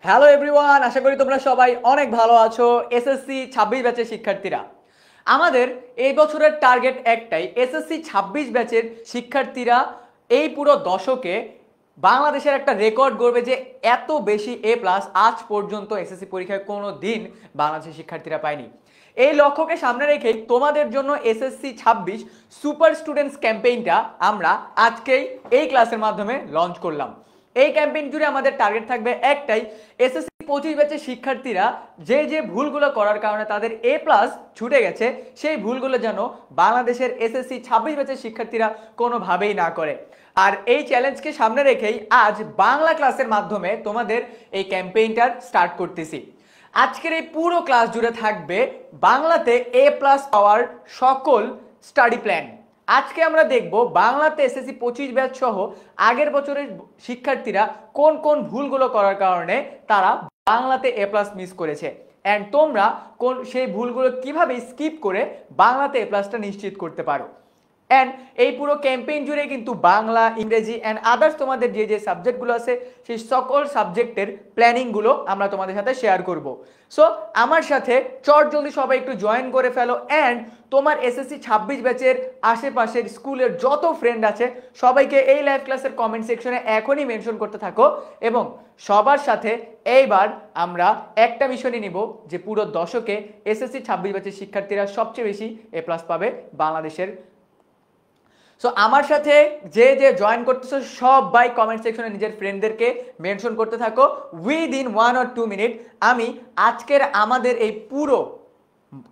Hello everyone, আশা করি তোমরা সবাই অনেক ভালো আছো। এসএসসি 26 ব্যাচের শিক্ষার্থীরা, আমাদের এই বছরের টার্গেট একটাই, এসএসসি 26 ব্যাচের শিক্ষার্থীরা এই পুরো দশকে বাংলাদেশের একটা রেকর্ড গড়বে যে এত বেশি এ প্লাস আজ পর্যন্ত এসএসসি পরীক্ষায় কোনো দিন বাংলাদেশের শিক্ষার্থীরা পায়নি। এই লক্ষ্যকে সামনে রেখেই তোমাদের জন্য এসএসসি 26 সুপার স্টুডেন্টস ক্যাম্পেইনটা আমরা আজকেই এই ক্লাসের মাধ্যমে লঞ্চ করলাম। এই ক্যাম্পেইন জুড়ে আমাদের টার্গেট থাকবে একটাই, এসএসসি 25 ব্যাচের শিক্ষার্থীরা যে যে ভুলগুলো করার কারণে তাদের এ প্লাস ছুটে গেছে, সেই ভুলগুলো যেন বাংলাদেশের এসএসসি 26 ব্যাচের শিক্ষার্থীরা কোনোভাবেই না করে। আর এই চ্যালেঞ্জকে সামনে রেখেই আজ বাংলা ক্লাসের মাধ্যমে তোমাদের এই ক্যাম্পেইনটার স্টার্ট করতেছি। আজকের এই পুরো ক্লাস জুড়ে থাকবে বাংলাতে এ প্লাস পাওয়ার সকল স্টাডি প্ল্যান। আজকে আমরা দেখব বাংলাতে এসএসসি 25 ব্যাচ সহ আগের বছরের শিক্ষার্থীরা কোন কোন ভুলগুলো করার কারণে তারা বাংলাতে এ প্লাস মিস করেছে, অ্যান্ড তোমরা কোন সেই ভুলগুলো কিভাবে স্কিপ করে বাংলাতে এ প্লাসটা নিশ্চিত করতে পারো। অ্যান্ড এই পুরো ক্যাম্পেইন জুড়ে কিন্তু বাংলা, ইংরেজি অ্যান্ড আদার্স তোমাদের যে যে সাবজেক্টগুলো আছে সেই সকল সাবজেক্টের প্ল্যানিংগুলো আমরা তোমাদের সাথে শেয়ার করব। সো আমার সাথে জলদি সবাই একটু জয়েন করে ফেলো, অ্যান্ড তোমার এসএসসি 26 ব্যাচের আশেপাশের স্কুলের যত ফ্রেন্ড আছে সবাইকে এই লাইভ ক্লাসের কমেন্ট সেকশনে এখনই মেনশন করতে থাকো। এবং সবার সাথে এইবার আমরা একটা মিশনই নিব যে পুরো দশকে এসএসসি 26 ব্যাচের শিক্ষার্থীরা সবচেয়ে বেশি এ প্লাস পাবে বাংলাদেশের। সো আমার সাথে যে যে জয়েন করতেছো সবাই কমেন্ট সেকশনে নিজের ফ্রেন্ডদেরকে মেনশন করতে থাকো। উইদিন 1 or 2 মিনিট আমি আজকের আমাদের এই পুরো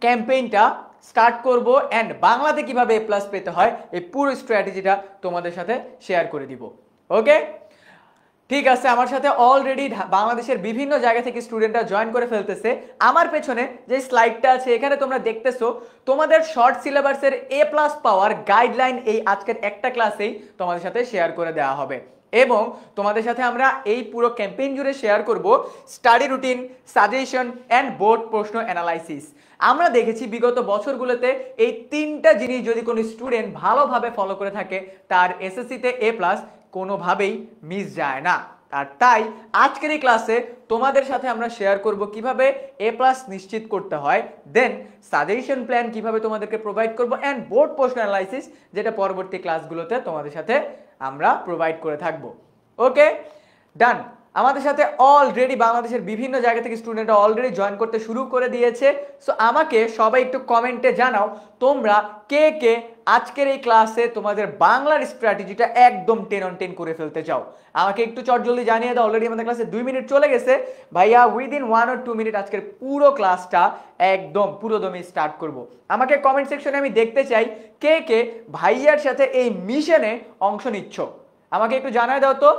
ক্যাম্পেইনটা স্টার্ট করব, অ্যান্ড বাংলাতে কিভাবে এ প্লাস পেতে হয় এই পুরো স্ট্র্যাটেজিটা তোমাদের সাথে শেয়ার করে দিব। ওকে, ঠিক আছে। আমার সাথে অলরেডি বাংলাদেশের বিভিন্ন জায়গা থেকে স্টুডেন্টরা জয়েন করে ফেলতেছে। আমার পেছনে যে স্লাইডটা আছে এখানে তোমরা দেখতেছো তোমাদের শর্ট সিলেবাসের এ প্লাস পাওয়ার গাইডলাইন এই আজকের একটা ক্লাসেই তোমাদের সাথে শেয়ার করে দেওয়া হবে, এবং তোমাদের সাথে আমরা এই পুরো ক্যাম্পেইন জুড়ে শেয়ার করব study routine, suggestion and board প্রশ্ন অ্যানালাইসিস। আমরা দেখেছি বিগত বছরগুলোতে এই তিনটা জিনিস যদি কোনো স্টুডেন্ট ভালোভাবে ফলো করে থাকে তার এসএসসিতে এ প্লাস কোনোভাবেই মিস যায় না। আর তাই আজকের এই ক্লাসে তোমাদের সাথে আমরা শেয়ার করব কিভাবে এ প্লাস নিশ্চিত করতে হয়, দেন সাজেশন প্ল্যান কিভাবে তোমাদেরকে প্রোভাইড করব, অ্যান্ড বোর্ড প্রশ্ন অ্যানালাইসিস যেটা পরবর্তী ক্লাসগুলোতে তোমাদের সাথে আমরা প্রোভাইড করে থাকবো। ওকে, ডান। আমাদের সাথে অলরেডি বাংলাদেশের বিভিন্ন জায়গা থেকে স্টুডেন্টরা অলরেডি জয়েন করতে শুরু করে দিয়েছে। সো আমাকে সবাই একটু কমেন্টে জানাও তোমরা কে কে আজকের এই ক্লাসে তোমাদের বাংলার স্ট্র্যাটেজিটা একদম 10 on 10 করে ফেলতে চাও। আমাকে একটু জলদি জানিয়ে দাও। অলরেডি আমাদের ক্লাসে 2 মিনিট চলে গেছে ভাইয়া। উইদিন 1 or 2 মিনিট আজকের পুরো ক্লাসটা একদম পুরোদমে স্টার্ট করব। আমাকে কমেন্ট সেকশনে আমি দেখতে চাই কে কে ভাইয়ার সাথে এই মিশনে অংশ নিচ্ছ। আমাকে একটু জানায় দাও তো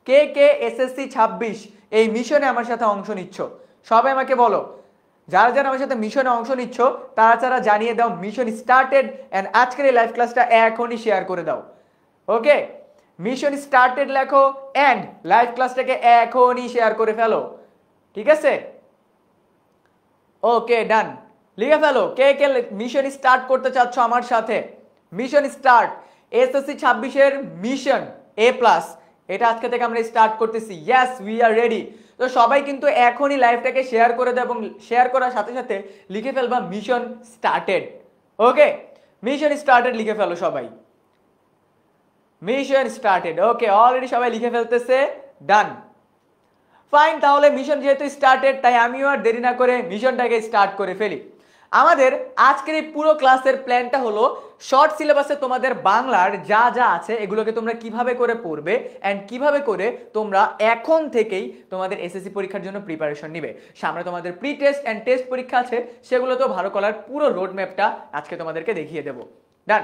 কে কে এসএসসি 26 এই মিশনে আমার সাথে অংশ নিচ্ছ। সবাই আমাকে বলো, যারা যারা আমার সাথে মিশনে অংশ নিচ্ছ তারা তারা জানিয়ে দাও মিশন স্টার্টেড, অ্যান্ড আজকের এই লাইভ ক্লাসটা এখনই শেয়ার করে দাও। ওকে, মিশন স্টার্টেড লেখো অ্যান্ড লাইভ ক্লাসটাকে এখনই শেয়ার করে ফেলো। ঠিক আছে, ওকে, ডান। লিখে ফেলো কে কে মিশন স্টার্ট করতে চাচ্ছ আমার সাথে। মিশন স্টার্ট, এসএসসি 26 এর মিশন এ প্লাস, এটা আজকে থেকে আমরা স্টার্ট করতেছি। Yes, we are ready. তো সবাই কিন্তু এখনই লাইভটাকে শেয়ার করে দাও এবং শেয়ার করার সাথে সাথে লিখে ফেলবা মিশন স্টার্টেড। ওকে, মিশন স্টার্টেড লিখে ফেলো সবাই, মিশন স্টার্টেড। ওকে, অলরেডি সবাই লিখে ফেলতেছে, ডান, ফাইন। তাহলে মিশন যেহেতু স্টার্টেড তাই আমিও আর দেরি না করে মিশনটাকে স্টার্ট করে ফেলি। আমাদের আজকের এই পুরো ক্লাসের প্ল্যানটা হলো শর্ট সিলেবাসে তোমাদের বাংলার যা যা আছে এগুলোকে তোমরা কিভাবে করে পড়বে, অ্যান্ড কিভাবে করে তোমরা এখন থেকেই তোমাদের এসএসসি পরীক্ষার জন্য প্রিপারেশন নিবে। সামনে তোমাদের প্রি টেস্ট অ্যান্ড টেস্ট পরীক্ষা আছে, সেগুলো তো ভালো করার পুরো রোড ম্যাপটা আজকে তোমাদেরকে দেখিয়ে দেবো। ডান।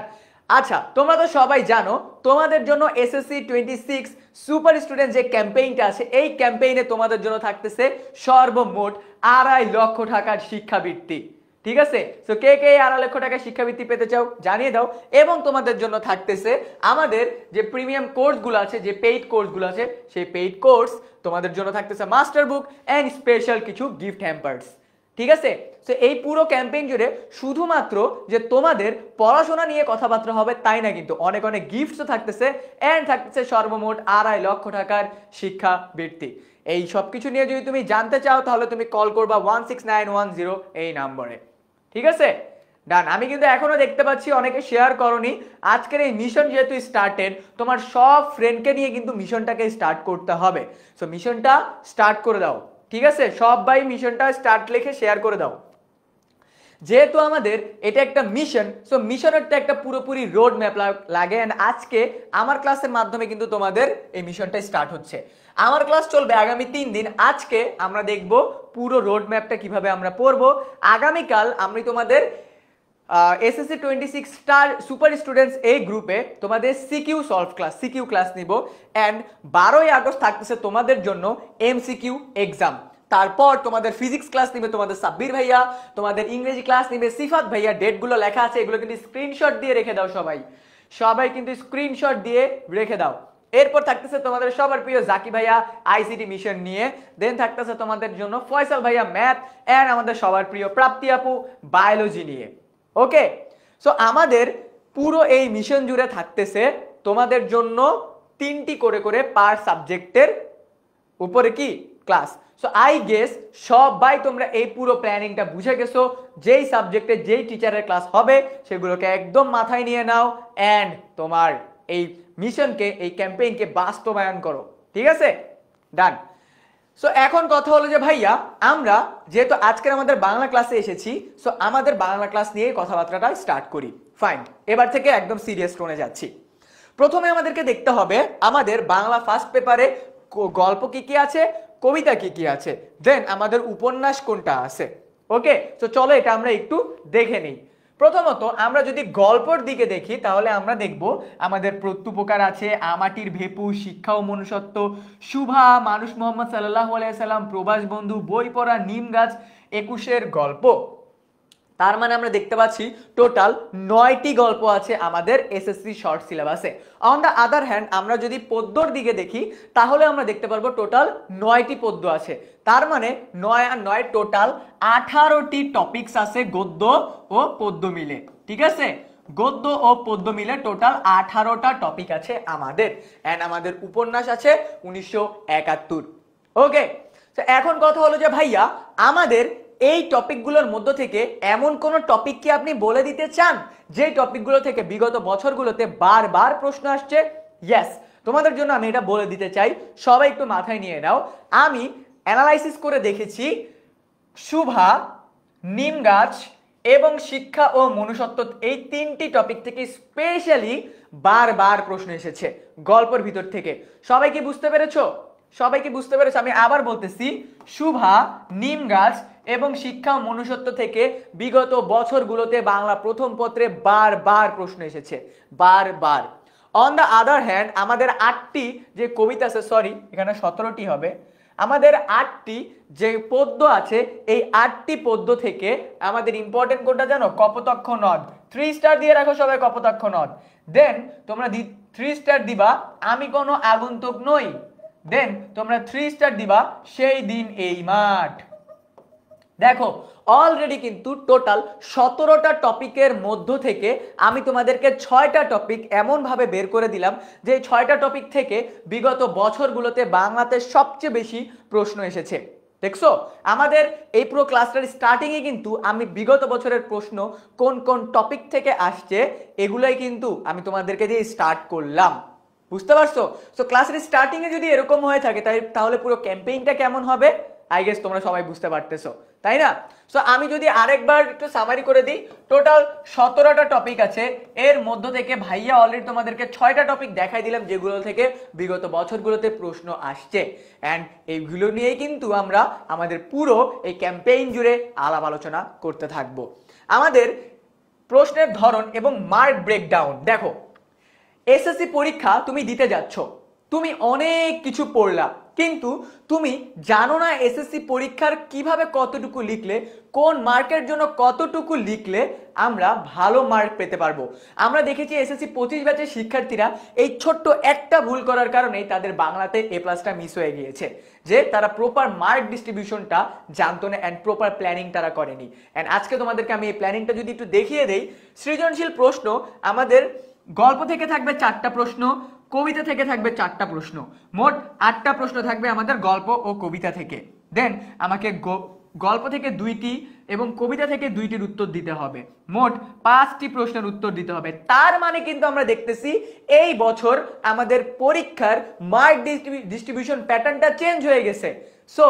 আচ্ছা, তোমরা তো সবাই জানো তোমাদের জন্য এসএসসি 26 সুপার স্টুডেন্ট যে ক্যাম্পেইনটা আছে এই ক্যাম্পেইনে তোমাদের জন্য থাকতেছে সর্বমোট 2.5 লক্ষ টাকার শিক্ষাবৃত্তি। ঠিক আছে, তো কে কে 2.5 লক্ষ টাকা শিক্ষাবৃত্তি পেতে চাও জানিয়ে দাও। এবং তোমাদের জন্য থাকতেছে আমাদের যে প্রিমিয়াম কোর্সগুলো আছে, যে পেইড কোর্সগুলো আছে, সেই পেইড কোর্স তোমাদের জন্য থাকতেছে মাস্টার বুক অ্যান্ড স্পেশাল কিছু গিফট হ্যাম্পার্স। ঠিক আছে? তো এই পুরো ক্যাম্পেইন জুড়ে শুধুমাত্র যে তোমাদের পড়াশোনা নিয়ে কথাবার্তা হবে তাই না, কিন্তু অনেক অনেক গিফটসও থাকতেছে এন্ড থাকতেছে সর্বমোট 2.5 লক্ষ টাকার শিক্ষা বৃত্তি। এই সব কিছু নিয়ে যদি তুমি জানতে চাও তাহলে তুমি কল করবা 16910 এই নম্বরে। ঠিক আছে, ডান। আমি কিন্তু এখনো দেখতে পাচ্ছি অনেকে শেয়ার করনি। আজকের এই মিশন যেহেতু স্টার্টেড, তোমার সব ফ্রেন্ডকে নিয়ে কিন্তু মিশনটাকে স্টার্ট করতে হবে। সো মিশনটা স্টার্ট করে দাও। ঠিক আছে, সবাই মিশনটা স্টার্ট লিখে শেয়ার করে দাও। যেহেতু আমাদের এটা একটা মিশন, সো মিশনের তো একটা পুরোপুরি রোড ম্যাপ লাগে। এন্ড আজকে আমার ক্লাসের মাধ্যমে কিন্তু তোমাদের এই মিশনটা স্টার্ট হচ্ছে। আমার ক্লাস চলবে আগামী 3 দিন। আজকে আমরা দেখব পুরো রোড ম্যাপটা কিভাবে আমরা পড়বো। আগামীকাল আমি তোমাদের এসএসসি 26 স্টার সুপার স্টুডেন্টস এই গ্রুপে তোমাদের সিকিউ ক্লাস নিব। এন্ড 12ই আগস্ট থাকতেছে তোমাদের জন্য এমসিকিউ এক্সাম। তারপর তোমাদের ফিজিক্স ক্লাস নিবে তোমাদের সাব্বির ভাইয়া, তোমাদের ইংরেজি ক্লাস নিবে সিফাত ভাইয়া। ডেটগুলো লেখা আছে, এগুলো কিন্তু স্ক্রিনশট দিয়ে রেখে দাও। সবাই কিন্তু স্ক্রিনশট দিয়ে রেখে দাও। এরপর থাকতেছে তোমাদের সবার প্রিয় জাকি ভাইয়া আইসিটি মিশন নিয়ে। দেন থাকতেছে তোমাদের জন্য ফয়সাল ভাইয়া ম্যাথ, এন্ড আমাদের সবার প্রিয় প্রাপ্তি আপু বায়োলজি নিয়ে। ওকে, সো আমাদের পুরো এই মিশন জুড়ে থাকতেছে তোমাদের জন্য 3টি করে পার সাবজেক্টের উপরে কি ক্লাস। সো আই গেস সবাই তোমরা এই পুরো প্ল্যানিংটা বুঝে গেছো। যেই সাবজেক্টে যেই টিচারের ক্লাস হবে সেগুলোকে একদম মাথায় নিয়ে নাও এন্ড তোমার এই মিশনকে, এই ক্যাম্পেইনকে বাস্তবায়ন করো। ঠিক আছে, ডান। সো এখন কথা হলো যে ভাইয়া, আমরা যেহেতু আজকের আমাদের বাংলা ক্লাসে এসেছি, সো আমাদের বাংলা ক্লাস নিয়ে কথাবার্তাটা স্টার্ট করি। ফাইন, এবার থেকে একদম সিরিয়াস টোনে যাচ্ছি। প্রথমে আমাদেরকে দেখতে হবে আমাদের বাংলা ফার্স্ট পেপারে গল্প কি আছে, কবিতা কি আছে, দেন আমাদের উপন্যাস কোনটা আছে। ওকে, তো চলো এটা আমরা একটু দেখে নিই। প্রথমত আমরা যদি গল্পর দিকে দেখি তাহলে আমরা দেখব আমাদের প্রত্যুপকার আছে, আমাটির ভেপু, শিক্ষা ও মনুষ্যত্ব, শুভা, মানুষ মোহাম্মদ সাল্লাল্লাহু আলাইহি সাল্লাম, প্রবাস বন্ধু, বই পড়া, নিম গাছ, 21-এর গল্প। তার মানে আমরা দেখতে পাচ্ছি টোটাল 9টি গল্প আছে আমাদের এসএসসি শর্ট সিলেবাসে। অন দ্য আদার হ্যান্ড আমরা যদি পদ্যর দিকে দেখি তাহলে আমরা দেখতে পারবো টোটাল 9টি পদ্য আছে। তার মানে 9 আর 9 টোটাল 18টি টপিকস আছে গদ্য ও পদ্য মিলে। ঠিক আছে, গদ্য ও পদ্য মিলে টোটাল 18টা টপিক আছে আমাদের। এন্ড আমাদের উপন্যাস আছে 1971। ওকে, তো এখন কথা হলো যে ভাইয়া আমাদের এই টপিকগুলোর মধ্য থেকে এমন কোন টপিক কি আপনি বলে দিতে চান যে টপিকগুলো থেকে বিগত বছরগুলোতে বারবার প্রশ্ন আসছে? ইয়েস, তোমাদের জন্য আমি এটা বলে দিতে চাই। সবাই একটু মাথায় নিয়ে নাও। আমি অ্যানালাইসিস করে দেখেছি শুভা, নিম গাছ এবং শিক্ষা ও মনুষ্যত্ব এই 3টি টপিক থেকে স্পেশালি বারবার প্রশ্ন এসেছে গল্পের ভিতর থেকে। সবাই কি বুঝতে পেরেছো? আমি আবার বলতেছি, শুভা, নিম গাছ এবং শিক্ষা ও মনুষ্যত্ব থেকে বিগত বছরগুলোতে বাংলা প্রথম পত্রে বারবার প্রশ্ন এসেছে, বারবার। অন দ্য আদার হ্যান্ড আমাদের 8টি যে কবিতা আছে, সরি এখানে 17টি হবে, আমাদের 8টি যে পদ্য আছে, এই 8টি পদ্য থেকে আমাদের ইম্পর্টেন্ট কোনটা জানো? কপোতাক্ষ নদ। 3 স্টার দিয়ে রাখো সবাই, কপোতাক্ষ নদ। দেন তোমরা 3 স্টার দিবা আমি কোনো আগন্তুক নই। দেন তোমরা 3 স্টার দিবা সেই দিন এই মাঠ। দেখো অলরেডি কিন্তু টোটাল 17টা টপিকের মধ্য থেকে আমি তোমাদেরকে 6টা টপিক এমন ভাবে বের করে দিলাম যে 6টা টপিক থেকে বিগত বছরগুলোতে বাংলাতে সবচেয়ে বেশি প্রশ্ন এসেছে। দেখছো আমাদের এই পুরো ক্লাসটার স্টার্টিং এ কিন্তু আমি বিগত বছরের প্রশ্ন কোন কোন টপিক থেকে আসছে এগুলাই কিন্তু আমি তোমাদেরকে দিয়ে স্টার্ট করলাম। বুঝতে পারছো? সো ক্লাসের স্টার্টিং এ যদি এরকম হয়ে থাকে তাহলে পুরো ক্যাম্পেইনটা কেমন হবে? আই গেস তোমরা সবাই বুঝতে পারতেছো, তাই না? সো আমি যদি আরেকবার একটু সামারি করে দিই, টোটাল 17টা টপিক আছে। এর মধ্য থেকে ভাইয়া অলরেডি তোমাদেরকে 6টা টপিক দেখাই দিলাম যেগুলো থেকে বিগত বছরগুলোতে প্রশ্ন আসছে। এন্ড এইগুলো নিয়েই কিন্তু আমরা আমাদের পুরো এই ক্যাম্পেইন জুড়ে আলাপ আলোচনা করতে থাকবো। আমাদের প্রশ্নের ধরন এবং মার্ক ব্রেকডাউন দেখো, এসএসসি পরীক্ষা তুমি দিতে যাচ্ছ, তুমি অনেক কিছু পড়লা, কিন্তু তুমি জানো না এসএসসি পরীক্ষার কিভাবে কতটুকু লিখলে, কোন মার্কের জন্য কতটুকু লিখলে আমরা ভালো মার্ক পেতে পারবো। আমরা দেখেছি এসএসসি 25 ব্যাচের শিক্ষার্থীরা এই ছোট্ট একটা ভুল করার কারণেই তাদের বাংলাতে A+টা মিস হয়ে গিয়েছে। যে তারা প্রপার মার্ক ডিস্ট্রিবিউশনটা জানতো না অ্যান্ড প্রপার প্ল্যানিং তারা করেনি। অ্যান্ড আজকে তোমাদেরকে আমি এই প্ল্যানিংটা যদি একটু দেখিয়ে দেই, সৃজনশীল প্রশ্ন আমাদের গল্প থেকে থাকবে 4টা প্রশ্ন, কবিতা থেকে থাকবে 4টা প্রশ্ন, মোট 8টা প্রশ্ন থাকবে আমাদের গল্প ও কবিতা থেকে। দেন আমাকে গল্প থেকে 2টি এবং কবিতা থেকে 2টির উত্তর দিতে হবে, মোট 5টি প্রশ্নের উত্তর দিতে হবে। তার মানে কিন্তু আমরা দেখতেছি এই বছর আমাদের পরীক্ষার মার্ক ডিস্ট্রিবিউশন প্যাটার্নটা চেঞ্জ হয়ে গেছে। সো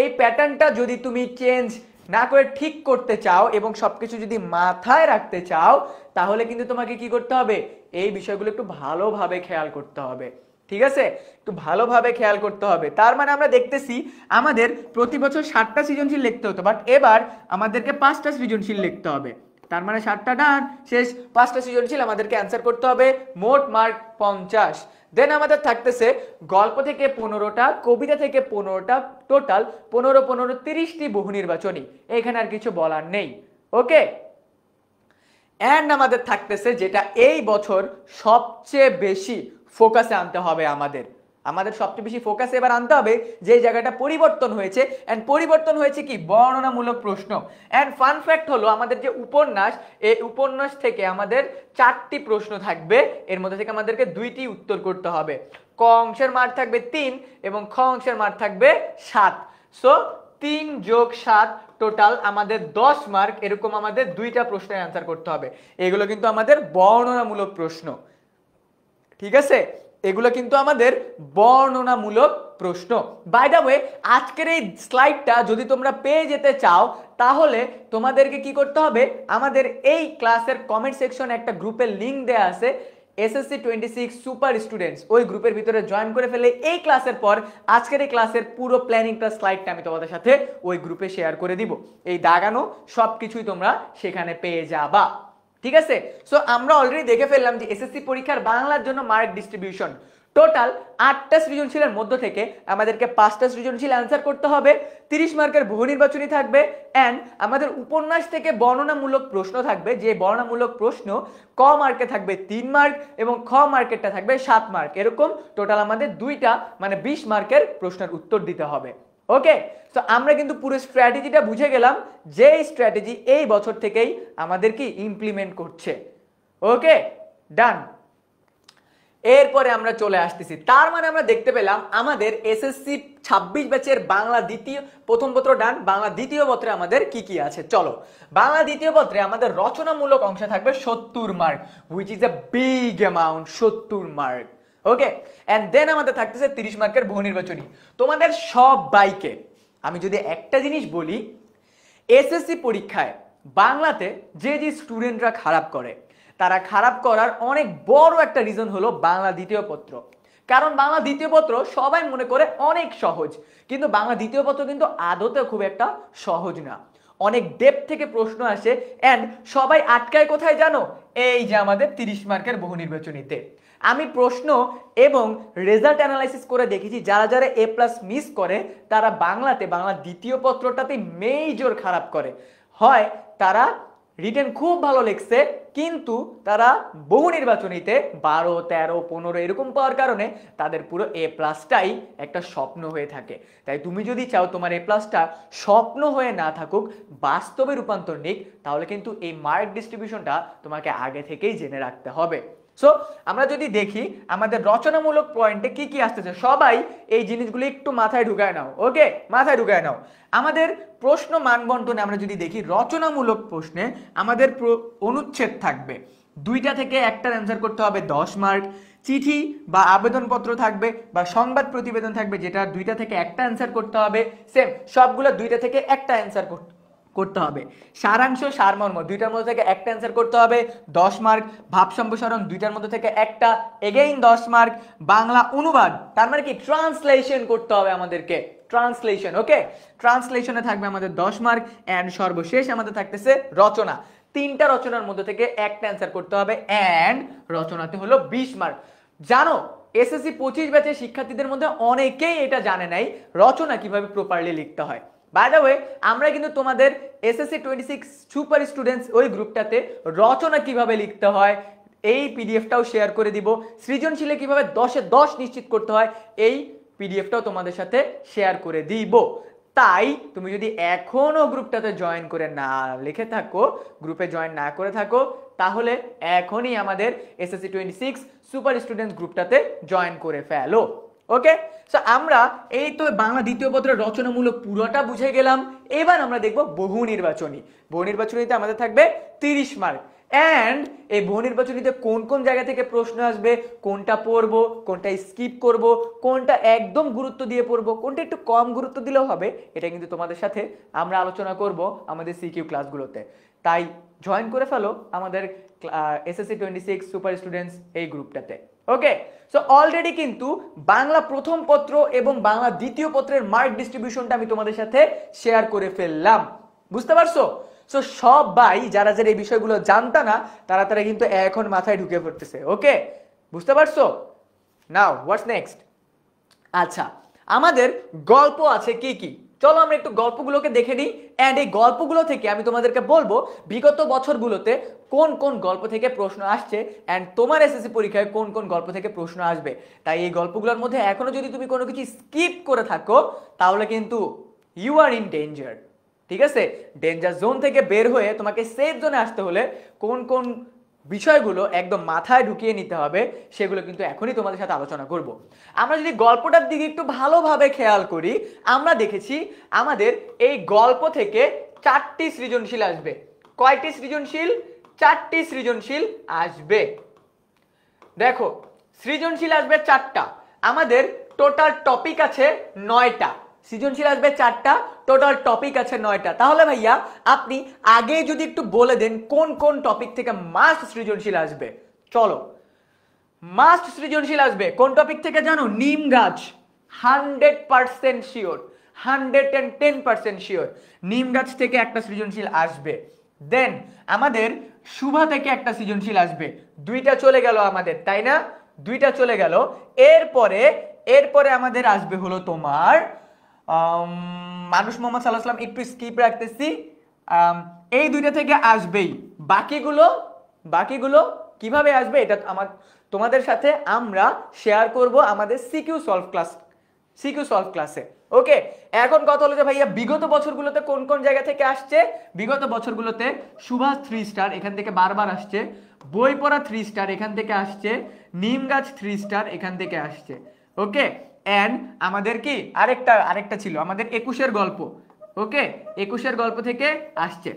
এই প্যাটার্নটা যদি তুমি চেঞ্জ না করে ঠিক করতে চাও এবং সবকিছু যদি মাথায় রাখতে চাও, তাহলে কিন্তু তোমাকে কি করতে হবে, এই বিষয়গুলো একটু ভালোভাবে খেয়াল করতে হবে। ঠিক আছে, একটু ভালোভাবে খেয়াল করতে হবে। তার মানে আমরা দেখতেছি আমাদের প্রতি বছর 7টা সৃজনশীল লিখতে হতো, বাট এবার আমাদেরকে 5টা সৃজনশীল লিখতে হবে। তার মানে 7টা ডান, শেষ 5টা সৃজনশীল আমাদেরকে অ্যান্সার করতে হবে, মোট মার্ক 50। দেন আমাদের থাকতেছে গল্প থেকে 15টা, কবিতা থেকে 15টা, টোটাল 15 15 30টি বহু নির্বাচনী। এখানে আর কিছু বলার নেই। ওকে, অ্যান্ড আমাদের থাকতেছে যেটা এই বছর সবচেয়ে বেশি ফোকাসে আনতে হবে, আমাদের সবচেয়ে বেশি ফোকাসে এবার আনতে হবে যে জায়গাটা পরিবর্তন হয়েছে। অ্যান্ড পরিবর্তন হয়েছে কি, বর্ণনামূলক প্রশ্ন। অ্যান্ড ফান ফ্যাক্ট হলো আমাদের যে উপন্যাস, এই উপন্যাস থেকে আমাদের 4টি প্রশ্ন থাকবে, এর মধ্যে থেকে আমাদেরকে 2টি উত্তর করতে হবে। ক অংশের মার্ক থাকবে 3 এবং খ অংশের মার্ক থাকবে 7। সো 3 যোগ 7 টোটাল আমাদের 10 মার্ক, এরকম আমাদের 2টা প্রশ্নের অ্যান্সার করতে হবে। এগুলো কিন্তু আমাদের বর্ণনামূলক প্রশ্ন। ঠিক আছে, এগুলো কিন্তু আমাদের বর্ণনামূলক প্রশ্ন। বাই দ্য ওয়ে, আজকের এই স্লাইডটা যদি তোমরা পেয়ে যেতে চাও, তাহলে তোমাদেরকে কি করতে হবে, আমাদের এই ক্লাসের কমেন্ট সেকশনে একটা গ্রুপের লিংক দেয়া আছে, SSC 26 সুপার স্টুডেন্টস। ওই গ্রুপের ভিতরে জয়েন করে ফেলে এই ক্লাসের পর আজকের এই ক্লাসের পুরো প্ল্যানিংটা স্লাইডটা আমি তোমাদের সাথে ওই গ্রুপে শেয়ার করে দিব। এই দাগানো সবকিছুই তোমরা সেখানে পেয়ে যাবা। ঠিক আছে, সো আমরা অলরেডি দেখে ফেললাম যে এসএসসি পরীক্ষার বাংলার জন্য মার্ক ডিস্ট্রিবিউশন টোটাল 8টা সৃজনশীলের মধ্য থেকে আমাদেরকে 5টা সৃজনশীল অ্যান্সার করতে হবে, 30 মার্কের বহু নির্বাচনী থাকবে, অ্যান্ড আমাদের উপন্যাস থেকে বর্ণনামূলক প্রশ্ন থাকবে, যে বর্ণনামূলক প্রশ্ন ক মার্কে থাকবে 3 মার্ক এবং খ মার্কেরটা থাকবে 7 মার্ক। এরকম টোটাল আমাদের 2টা মানে 20 মার্কের প্রশ্নের উত্তর দিতে হবে। ওকে, তো আমরা কিন্তু পুরো স্ট্র্যাটেজিটা বুঝে গেলাম, যে স্ট্র্যাটেজি এই বছর থেকেই আমাদের কি ইমপ্লিমেন্ট করছে। ওকে, ডান। এরপরে আমরা চলে আসতেছি, তার মানে আমরা দেখতে পেলাম আমাদের এসএসসি 26 ব্যাচের বাংলা দ্বিতীয় প্রথম পত্র ডান, বাংলা দ্বিতীয় পত্রে আমাদের কি কি আছে চলো। বাংলা দ্বিতীয় পত্রে আমাদের রচনামূলক অংশে থাকবে 70 mark, which is a big amount, 70 mark. Okay, and then আমাদের থাকতেছে 30 মার্কের বহু নির্বাচনী। তোমাদের সবাইকে আমি যদি একটা জিনিস বলি, এসএসসি পরীক্ষায় বাংলাতে যে স্টুডেন্টরা খারাপ করে, তারা খারাপ করার অনেক বড় একটা রিজন হলো বাংলা দ্বিতীয় পত্র। কারণ বাংলা দ্বিতীয় পত্র সবাই মনে করে অনেক সহজ, কিন্তু বাংলা দ্বিতীয় পত্র কিন্তু আদতে খুব একটা সহজ না। অনেক ডেপথ থেকে প্রশ্ন আসে, এন্ড সবাই আটকায় কোথায় জানো, এই যে আমাদের 30 মার্কের বহু নির্বাচনীতে। আমি প্রশ্ন এবং রেজাল্ট অ্যানালাইসিস করে দেখেছি, যারা যারা এ প্লাস মিস করে তারা বাংলাতে বাংলা দ্বিতীয় পত্রটাতে মেজর খারাপ করে। হয় তারা রিটেন খুব ভালো লিখছে, কিন্তু তারা বহু নির্বাচনীতে 12, 13, 15 এরকম পাওয়ার কারণে তাদের পুরো এ প্লাসটাই একটা স্বপ্ন হয়ে থাকে। তাই তুমি যদি চাও তোমার এ প্লাসটা স্বপ্ন হয়ে না থাকুক, বাস্তবে রূপান্তর নিক, তাহলে কিন্তু এই মার্ক ডিস্ট্রিবিউশনটা তোমাকে আগে থেকেই জেনে রাখতে হবে। সো আমরা যদি দেখি আমাদের রচনামূলক পয়েন্টে কি কি আসতেছে, সবাই এই জিনিসগুলো একটু মাথায় ঢুকায় নাও। ওকে, মাথায় ঢুকায় নাও। আমাদের প্রশ্ন মানবন্টনে আমরা যদি দেখি, রচনামূলক প্রশ্নে আমাদের অনুচ্ছেদ থাকবে 2টা থেকে একটার অ্যান্সার করতে হবে 10 মার্ক। চিঠি বা আবেদনপত্র থাকবে বা সংবাদ প্রতিবেদন থাকবে, যেটা 2টা থেকে একটা অ্যান্সার করতে হবে, সেম সবগুলো 2টা থেকে একটা অ্যান্সার করতে হবে। সারাংশ সারমর্ম 2টার মধ্যে থেকে একটা অ্যান্সার করতে হবে, 10 মার্ক। ভাব সম্প্রসারণ 2টার মধ্যে থেকে একটা, এগেইন 10 মার্ক। বাংলা অনুবাদ তার মানে কি ট্রান্সলেশন করতে হবে আমাদেরকে, ট্রান্সলেশন। ওকে, ট্রান্সলেশনে থাকবে আমাদের 10 মার্ক। এন্ড সর্বশেষ আমাদের থাকতেছে রচনা, 3টা রচনার মধ্যে থেকে একটা অ্যান্সার করতে হবে, এন্ড রচনাতে হলো 20 মার্ক। জানো এসএসসি 25 ব্যাচের শিক্ষার্থীদের মধ্যে অনেকেই এটা জানে নাই রচনা কিভাবে প্রপারলি লিখতে হয়। বাই দ্য ওয়ে, আমরা কিন্তু তোমাদের এসএসসি 26 সুপার স্টুডেন্টস ওই গ্রুপটাতে রচনা কিভাবে লিখতে হয় এই পিডিএফটাও শেয়ার করে দিব। সৃজনশীলে কিভাবে 10-এ 10 নিশ্চিত করতে হয় এই পিডিএফটাও তোমাদের সাথে শেয়ার করে দিব। তাই তুমি যদি এখনো গ্রুপটাতে জয়েন করে না লিখে থাকো, গ্রুপে জয়েন না করে থাকো, তাহলে এখনই আমাদের এসএসসি 26 সুপার স্টুডেন্টস গ্রুপটাতে জয়েন করে ফেলো। ওকে, সো আমরা এই তো বাংলা দ্বিতীয় পত্রের রচনামূলক পুরোটা বুঝে গেলাম। এবার আমরা দেখব বহু নির্বাচনী। বহু নির্বাচনীতে আমাদের থাকবে 30 মার্ক। অ্যান্ড এই বহু নির্বাচনীতে কোন কোন জায়গা থেকে প্রশ্ন আসবে, কোনটা পড়বো, কোনটা স্কিপ করব, কোনটা একদম গুরুত্ব দিয়ে পড়বো, কোনটা একটু কম গুরুত্ব দিলেও হবে, এটা কিন্তু তোমাদের সাথে আমরা আলোচনা করব আমাদের সিকিউ ক্লাসগুলোতে। তাই জয়েন করে ফেলো আমাদের এসএসসি 26 সুপার স্টুডেন্টস এই গ্রুপটাতে। ওকে, সো অলরেডি কিন্তু বাংলা প্রথম পত্র এবং বাংলা দ্বিতীয় পত্রের মার্ক ডিস্ট্রিবিউশনটা আমি তোমাদের সাথে শেয়ার করে ফেললাম। বুঝতে পারছো? সো সবাই যারা যারা এই বিষয়গুলো জানতা না, তারা কিন্তু এখন মাথায় ঢুকে পড়তেছে। ওকে, বুঝতে পারছো? নাও হোয়াটস নেক্সট? আচ্ছা, আমাদের গল্প আছে কি কি, চলো আমরা একটু গল্পগুলোকে দেখে নিই। অ্যান্ড এই গল্পগুলো থেকে আমি তোমাদেরকে বলবো বিগত বছরগুলোতে কোন কোন গল্প থেকে প্রশ্ন আসছে, অ্যান্ড তোমার এসএসসি পরীক্ষায় কোন কোন গল্প থেকে প্রশ্ন আসবে। তাই এই গল্পগুলোর মধ্যে এখনো যদি তুমি কোনো কিছু স্কিপ করে থাকো, তাহলে কিন্তু ইউ আর ইন ডেঞ্জার। ঠিক আছে, ডেঞ্জার জোন থেকে বের হয়ে তোমাকে সেফ জোনে আসতে হলে কোন কোন বিষয়গুলো একদম মাথায় ঢুকিয়ে নিতে হবে, সেগুলো কিন্তু এখনই তোমাদের সাথে আলোচনা করব। আমরা যদি গল্পটার দিকে একটু ভালোভাবে খেয়াল করি, আমরা দেখেছি আমাদের এই গল্প থেকে 4টি সৃজনশীল আসবে। কয়টি সৃজনশীল? 4টি সৃজনশীল আসবে। দেখো, সৃজনশীল আসবে 4টা, আমাদের টোটাল টপিক আছে 9টা। সৃজনশীল আসবে 4টা, টোটাল টপিক আছে 9টা। তাহলে ভাইয়া আপনি আগে যদি একটু বলে দেন কোন কোন টপিক থেকে মাস্ট সৃজনশীল আসবে। চলো, মাস্ট সৃজনশীল আসবে কোন টপিক থেকে জানো? নিম গাছ। 100% শিওর, 110% শিওর নিম গাছ থেকে একটা সৃজনশীল আসবে। দেন আমাদের শুভা থেকে একটা সৃজনশীল আসবে। 2টা চলে গেল আমাদের, তাই না? 2টা চলে গেল। এরপরে আমাদের আসবে হলো তোমার মানুষ মোহাম্মদ সাল্লাল্লাহু আলাইহি ওয়াসাল্লাম, একটু স্কিপ রাখতেছি। এই 2টা থেকে আসবেই। বাকিগুলো কিভাবে আসবে এটা তোমাদের সাথে আমরা শেয়ার করব আমাদের সিকিউ সলভ ক্লাসে। ওকে, এখন কথা হলো যে ভাইয়া বিগত বছরগুলোতে কোন কোন জায়গা থেকে আসছে। বিগত বছরগুলোতে সুভাষ 3 স্টার এখান থেকে বারবার আসছে, বই পড়া 3 স্টার এখান থেকে আসছে, নিম গাছ 3 স্টার এখান থেকে আসছে। ওকে, এন্ড আমাদের কি আরেকটা ছিল আমাদের 21-এর গল্প। ওকে, 21-এর গল্প থেকে আসছে।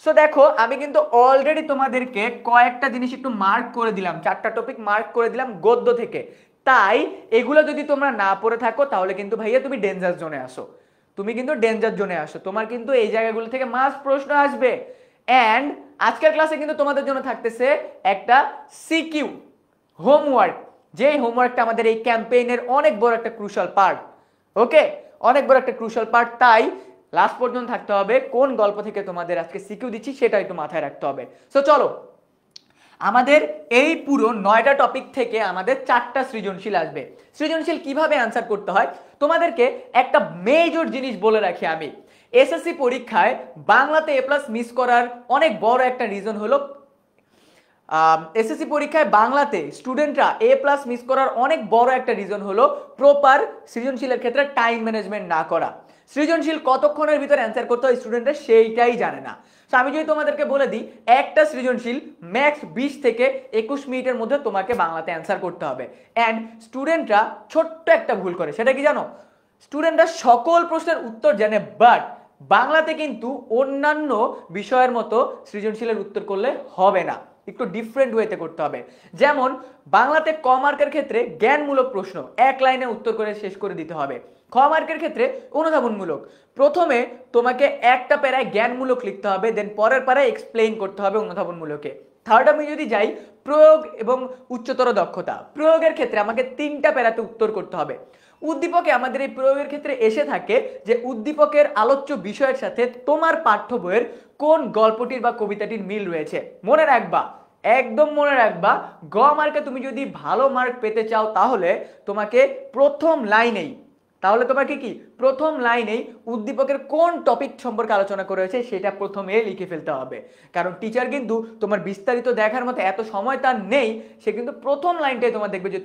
সো দেখো, আমি কিন্তু অলরেডি তোমাদেরকে কয়েকটা জিনিস একটু মার্ক করে দিলাম, 4টা টপিক মার্ক করে দিলাম গদ্য থেকে। তাই এগুলো যদি তোমরা না পড়ে থাকো, তাহলে কিন্তু ভাইয়া তুমি ডেঞ্জার জোনে আসো, তোমার কিন্তু এই জায়গাগুলো থেকে মাস্ট প্রশ্ন আসবে। এন্ড আজকের ক্লাসে কিন্তু তোমাদের জন্য থাকতেছে একটা সিকিউ হোমওয়ার্ক, যেই হোমওয়ার্কটা আমাদের এই ক্যাম্পেইনের অনেক বড় একটা ক্রুশাল পার্ট। ওকে, অনেক বড় একটা ক্রুশাল পার্ট। তাই লাস্ট পর্যন্ত থাকতে হবে। কোন গল্প থেকে তোমাদের আজকে সিকিউ দিচ্ছি সেটা একটু মাথায় রাখতে হবে। সো চলো, আমাদের এই পুরো 9টা টপিক থেকে আমাদের 4টা সৃজনশীল আসবে। সৃজনশীল কিভাবে অ্যান্সার করতে হয় তোমাদেরকে একটা মেজর জিনিস বলে রাখি আমি। এসএসসি পরীক্ষায় বাংলাতে এ প্লাস মিস করার অনেক বড় একটা রিজন হলো, এসএসসি পরীক্ষায় বাংলাতে স্টুডেন্টরা এ প্লাস মিস করার অনেক বড় একটা রিজন হলো প্রপার সৃজনশীলের ক্ষেত্রে টাইম ম্যানেজমেন্ট না করা। সৃজনশীল কতক্ষণের ভিতরে অ্যান্সার করতে হয় স্টুডেন্টরা সেইটাই জানে না। তো আমি যদি তোমাদেরকে বলে দিই একটা সৃজনশীল ম্যাক্স 20 থেকে 21 মিনিটের মধ্যে তোমাকে বাংলাতে অ্যান্সার করতে হবে, অ্যান্ড স্টুডেন্টরা ছোট্ট একটা ভুল করে, সেটা কি জানো? স্টুডেন্টরা সকল প্রশ্নের উত্তর জানে, বাট বাংলাতে কিন্তু অন্যান্য বিষয়ের মতো সৃজনশীলের উত্তর করলে হবে না, একটু ডিফারেন্ট ওয়েতে করতে হবে। যেমন বাংলাতে ক মার্কের ক্ষেত্রে জ্ঞানমূলক প্রশ্ন এক লাইনে উত্তর করে শেষ করে দিতে হবে। খ মার্কের ক্ষেত্রে অনুধাবনমূলক, প্রথমে তোমাকে একটা প্যারায় জ্ঞানমূলক লিখতে হবে, দেন পরের প্যারায় এক্সপ্লেইন করতে হবে অনুধাবনমূলকে। থার্ড আমি যদি যাই প্রয়োগ এবং উচ্চতর দক্ষতা, প্রয়োগের ক্ষেত্রে আমাকে 3টা প্যারাতে উত্তর করতে হবে। উদ্দীপকে আমাদের এই প্রয়োগের ক্ষেত্রে এসে থাকে যে উদ্দীপকের আলোচ্য বিষয়ের সাথে তোমার পাঠ্য বইয়ের কোন গল্পটির বা কবিতাটির মিল রয়েছে। মনে রাখবা, একদম মনে রাখবা, গ মার্কে তুমি যদি ভালো মার্ক পেতে চাও তাহলে তোমাকে প্রথম লাইনেই উদ্দীপকের কোন টপিক সম্পর্কে আলোচনা করা হয়েছে সেটা প্রথমে লিখে ফেলতে হবে। কারণ টিচার কিন্তু তোমার বিস্তারিত দেখার মতো এত সময় তার নেই, সে কিন্তু প্রথম লাইনটাই তোমার দেখবে যে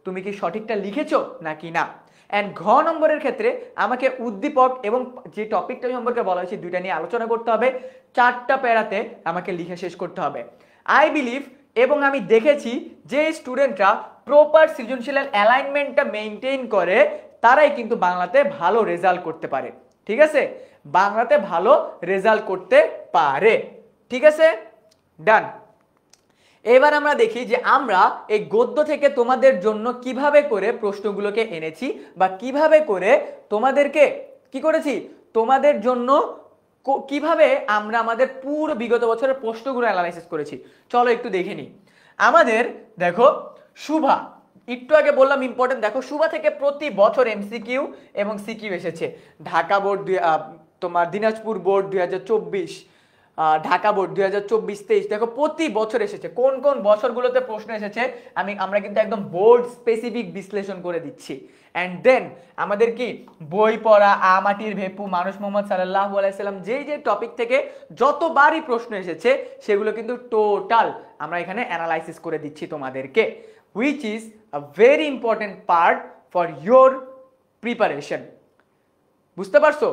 তুমি কি সঠিকটা লিখেছো নাকি না। অ্যান্ড ঘ নম্বরের ক্ষেত্রে আমাকে উদ্দীপক এবং যে টপিকটা সম্পর্কে বলা হয়েছে দুইটা নিয়ে আলোচনা করতে হবে, 4টা প্যারাতে আমাকে লিখে শেষ করতে হবে। আই বিলিভ এবং আমি দেখেছি যে স্টুডেন্টরা প্রপার সৃজনশীল অ্যালাইনমেন্টটা মেনটেন করে তারাই কিন্তু বাংলাতে ভালো রেজাল্ট করতে পারে। ঠিক আছে, বাংলাতে ভালো রেজাল্ট করতে পারে। ঠিক আছে, ডান। এবার আমরা দেখি যে আমরা এই গদ্য থেকে তোমাদের জন্য কিভাবে করে প্রশ্নগুলোকে এনেছি বা কিভাবে করে তোমাদেরকে কি করেছি, তোমাদের জন্য কিভাবে আমরা আমাদের পুরো বিগত বছরের প্রশ্নগুলো অ্যানালাইসিস করেছি। চলো একটু দেখে নিই। আমাদের দেখো শুভা, একটু আগে বললাম ইম্পর্টেন্ট, দেখো শুভা থেকে প্রতি বছর এমসিকিউ এবং সিকিউ এসেছে। ঢাকা বোর্ড তোমার দিনাজপুর বোর্ড 2024, ঢাকা বোর্ড 2024-23, দেখো প্রতি বছর এসেছে। কোন কোন বছরগুলোতে প্রশ্ন এসেছে আমরা কিন্তু একদম বোর্ড স্পেসিফিক বিশ্লেষণ করে দিচ্ছি। অ্যান্ড দেন আমাদের কি বই পড়া, মাটির ভেপু, মানুষ মোহাম্মদ সাল্লাল্লাহু আলাইহি সাল্লাম যে টপিক থেকে যতবারই প্রশ্ন এসেছে সেগুলো কিন্তু টোটাল আমরা এখানে অ্যানালাইসিস করে দিচ্ছি তোমাদেরকে, which is a very important part for your preparation। বুঝতে পারছো?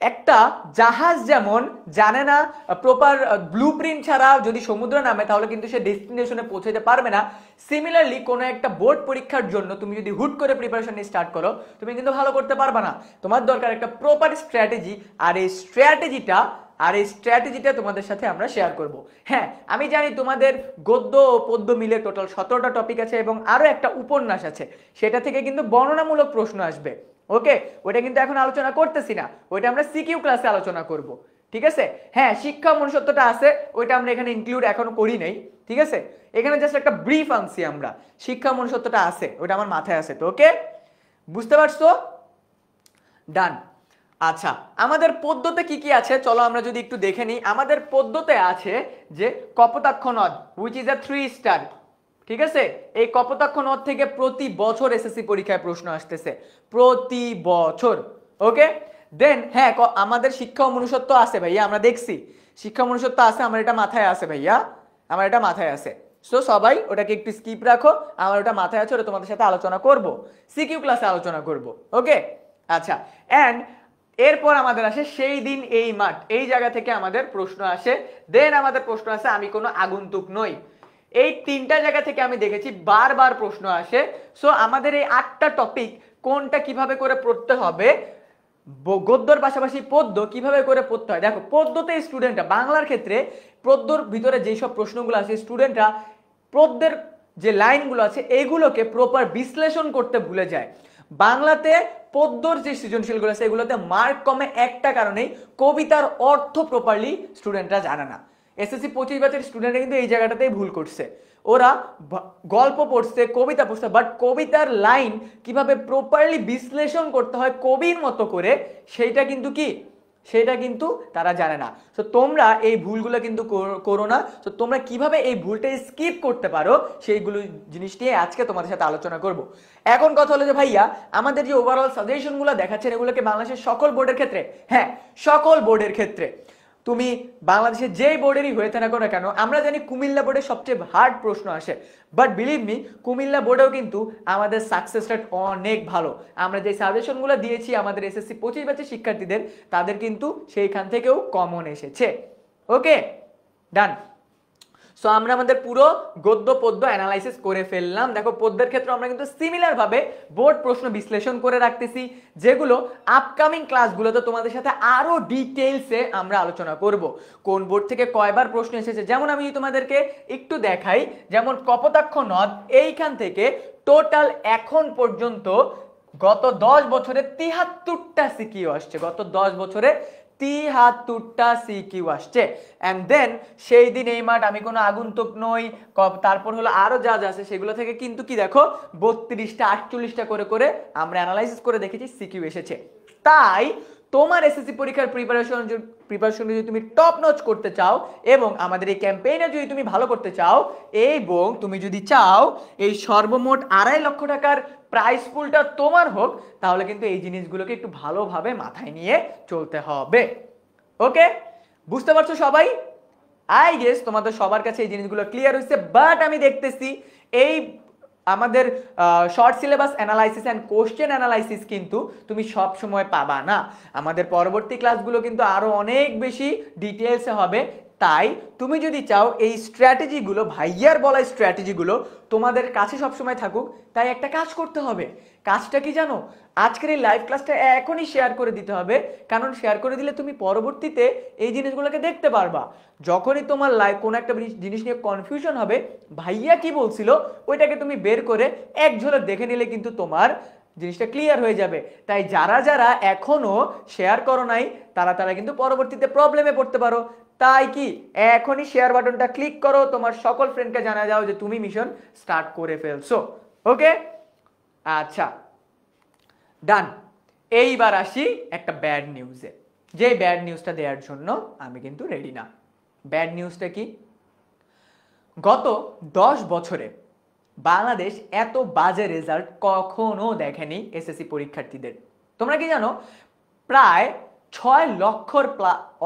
একটা জাহাজ যেমন জানে না প্রপার ব্লুপ্রিন্ট ছাড়া যদি সমুদ্র নামে তাহলে কিন্তু সে ডেস্টিনেশনে পৌঁছাতে পারবে না, সিমিলারলি কোনো একটা বোর্ড পরীক্ষার জন্য তুমি যদি হুট করে প্রিপারেশন নিয়ে স্টার্ট করো তুমি কিন্তু ভালো করতে পারবে না। তোমার দরকার একটা প্রপার স্ট্র্যাটেজি, আর এই স্ট্র্যাটেজিটা তোমাদের সাথে আমরা শেয়ার করব। হ্যাঁ, আমি জানি তোমাদের গদ্য ও পদ্য মিলে টোটাল 17টা টপিক আছে এবং আরো একটা উপন্যাস আছে, সেটা থেকে কিন্তু বর্ণনামূলক প্রশ্ন আসবে। ওকে, ওইটা কিন্তু এখন আলোচনা করতেছি না, ওইটা আমরা সিকিউ ক্লাসে আলোচনা করব। ঠিক আছে, হ্যাঁ শিক্ষা মনুষ্যত্বটা আছে, ওইটা আমরা এখানে ইনক্লুড এখনো করি নাই। ঠিক আছে, এখানে জাস্ট একটা ব্রিফ আনছি আমরা, শিক্ষা মনুষ্যত্বটা আছে, ওইটা আমার মাথায় আছে। তো ওকে, বুঝতে পারছো? ডান। আচ্ছা, আমাদের পদ্যতে কি কি আছে চলো আমরা যদি একটু দেখে নিই। আমাদের পদ্যতে আছে যে কপোতাক্ষ নদ, which is a 3 স্টার। ঠিক আছে, এই কপোতাক্ষ নদ থেকে প্রতি বছর এসএসসি পরীক্ষায় প্রশ্ন আসতেছে, প্রতি বছর। ওকে, দেন হ্যাঁ আমাদের শিক্ষা ও মনুষ্যত্ব আছে ভাইয়া, আমরা দেখছি শিক্ষা মনুষ্যত্ব আছে, আমার এটা মাথায় আছে ভাইয়া, আমার এটা মাথায় আছে। সো সবাই ওটাকে একটু স্কিপ রাখো, আমার ওটা মাথায় আছে, ওটা তোমাদের সাথে আলোচনা করব, সিকিউ ক্লাসে আলোচনা করব। ওকে, আচ্ছা। অ্যান্ড এরপর আমাদের আসে সেই দিন এই মাঠ, এই জায়গা থেকে আমাদের প্রশ্ন আসে। দেন আমাদের প্রশ্ন আসে আমি কোনো আগন্তুক নই। এই 3টা জায়গা থেকে আমি দেখেছি বারবার প্রশ্ন আসে। সো আমাদের এই 8টা টপিক কোনটা কিভাবে করে পড়তে হবে, গদ্যর পাশাপাশি পদ্য কিভাবে করে পড়তে হয়। দেখো পদ্যতে স্টুডেন্টরা বাংলার ক্ষেত্রে পদ্যর ভিতরে যেসব প্রশ্নগুলো আছে স্টুডেন্টরা পদ্যের যে লাইনগুলো আছে এইগুলোকে প্রপার বিশ্লেষণ করতে ভুলে যায়। বাংলাতে পদ্যর যে সৃজনশীলগুলো আছে এগুলোতে মার্ক কমে একটা কারণেই, কবিতার অর্থ প্রপারলি স্টুডেন্টরা জানে না। এসএসসি 25 ব্যাচের স্টুডেন্টরা কিন্তু এই জায়গাটাতেই ভুল করছে, ওরা গল্প পড়ছে, কবিতা পড়ছে, বাট কবিতার লাইন কিভাবে প্রপারলি বিশ্লেষণ করতে হয় কবির মতো করে সেটা কিন্তু তারা জানে না। তো তোমরা এই ভুলগুলো কিন্তু করো না। তো তোমরা কিভাবে এই ভুলটা স্কিপ করতে পারো সেইগুলো জিনিস নিয়ে আজকে তোমাদের সাথে আলোচনা করব। এখন কথা হলো যে ভাইয়া আমাদের যে ওভারঅল সাজেশনগুলো দেখাচ্ছেন এগুলোকে বাংলাদেশের সকল বোর্ডের ক্ষেত্রে, হ্যাঁ সকল বোর্ডের ক্ষেত্রে, তুমি বাংলাদেশের যেই বোর্ডেরই হয়ে থাকো না কেন, আমরা জানি কুমিল্লা বোর্ডে সবচেয়ে হার্ড প্রশ্ন আসে, বাট বিলিভ মি কুমিল্লা বোর্ডেও কিন্তু আমাদের সাকসেস রেট অনেক ভালো। আমরা যে সাজেশনগুলো দিয়েছি আমাদের এসএসসি 25 ব্যাচের শিক্ষার্থীদের, তাদের কিন্তু সেইখান থেকেও কমন এসেছে। ওকে, ডান। সো আমরা আমাদের পুরো গদ্য পদ্য অ্যানালাইসিস করে ফেললাম। দেখো পদ্যের ক্ষেত্রে আমরা কিন্তু সিমিলার ভাবে বোর্ড প্রশ্ন বিশ্লেষণ করে রাখতেছি, যেগুলো আপকামিং ক্লাসগুলোতে তোমাদের সাথে আরো ডিটেইলসে আমরা আলোচনা করব। কোন বোর্ড থেকে কয়বার প্রশ্ন এসেছে, যেমন আমি তোমাদেরকে একটু দেখাই, যেমন কপোতাক্ষ নদ এইখান থেকে টোটাল এখন পর্যন্ত গত 10 বছরে 73টা সিকিউ আসছে, গত 10 বছরে 73টা সিকিউ আসছে। এন্ড দেন সেই দিন এই মাঠ, আমি কোনো আগন্তুক নই, তারপর হলো আরো যা যা আছে সেগুলো থেকে কিন্তু কি দেখো 32টা 48টা করে করে আমরা অ্যানালাইসিস করে দেখেছি সিকিউ এসেছে। তাই তোমার এসএসসি পরীক্ষার প্রিপারেশন যদি তুমি টপ নচ করতে চাও এবং আমাদের এই ক্যাম্পেইনে যদি তুমি ভালো করতে চাও এবং তুমি যদি চাও এই সর্বমোট 2.5 লক্ষ টাকার প্রাইস পুলটা তোমার হোক, তাহলে কিন্তু এই জিনিসগুলোকে একটু ভালোভাবে মাথায় নিয়ে চলতে হবে। ওকে, বুঝতে পারছো সবাই? আই গেস তোমাদের সবার কাছে এই জিনিসগুলো ক্লিয়ার হয়েছে। বাট আমি দেখতেছি এই আমাদের short syllabus analysis and question analysis কিন্তু তুমি সব সময় পাবা না। আমাদের পরবর্তী ক্লাসগুলো কিন্তু আরো অনেক বেশি ডিটেলসে হবে। তাই তুমি যদি চাও এই স্ট্র্যাটেজিগুলো, ভাইয়ার বলা স্ট্র্যাটেজিগুলো তোমাদের কাছে সবসময় থাকুক, তাই একটা কাজ করতে হবে। কাজটা কি জানো? আজকের এই লাইভ ক্লাসটা এখনই শেয়ার করে দিতে হবে, কারণ শেয়ার করে দিলে তুমি পরবর্তীতে এই জিনিসগুলোকে দেখতে পারবা। যখনই তোমার লাইভ কোনো একটা জিনিস নিয়ে কনফিউশন হবে, ভাইয়া কি বলছিল ওইটাকে তুমি বের করে এক ঝলক দেখে নিলে কিন্তু তোমার জিনিসটা ক্লিয়ার হয়ে যাবে। তাই যারা যারা এখনো শেয়ার করো নাই তারা কিন্তু পরবর্তীতে প্রবলেমে পড়তে পারো। তাই কি এখনই শেয়ার বাটনটা ক্লিক করো, তোমার সকল ফ্রেন্ডকে জানা যাও যে তুমি মিশন স্টার্ট করে ফেলছো। ওকে, আচ্ছা ডান। এইবার আসি একটা ব্যাড নিউজে। যে ব্যাড নিউজটা দেওয়ার জন্য আমি কিন্তু রেডি না। ব্যাড নিউজটা কি? গত 10 বছরে বাংলাদেশ এত বাজে রেজাল্ট কখনো দেখেনি এসএসসি পরীক্ষার্থীদের। তোমরা কি জানো প্রায় 6 লক্ষর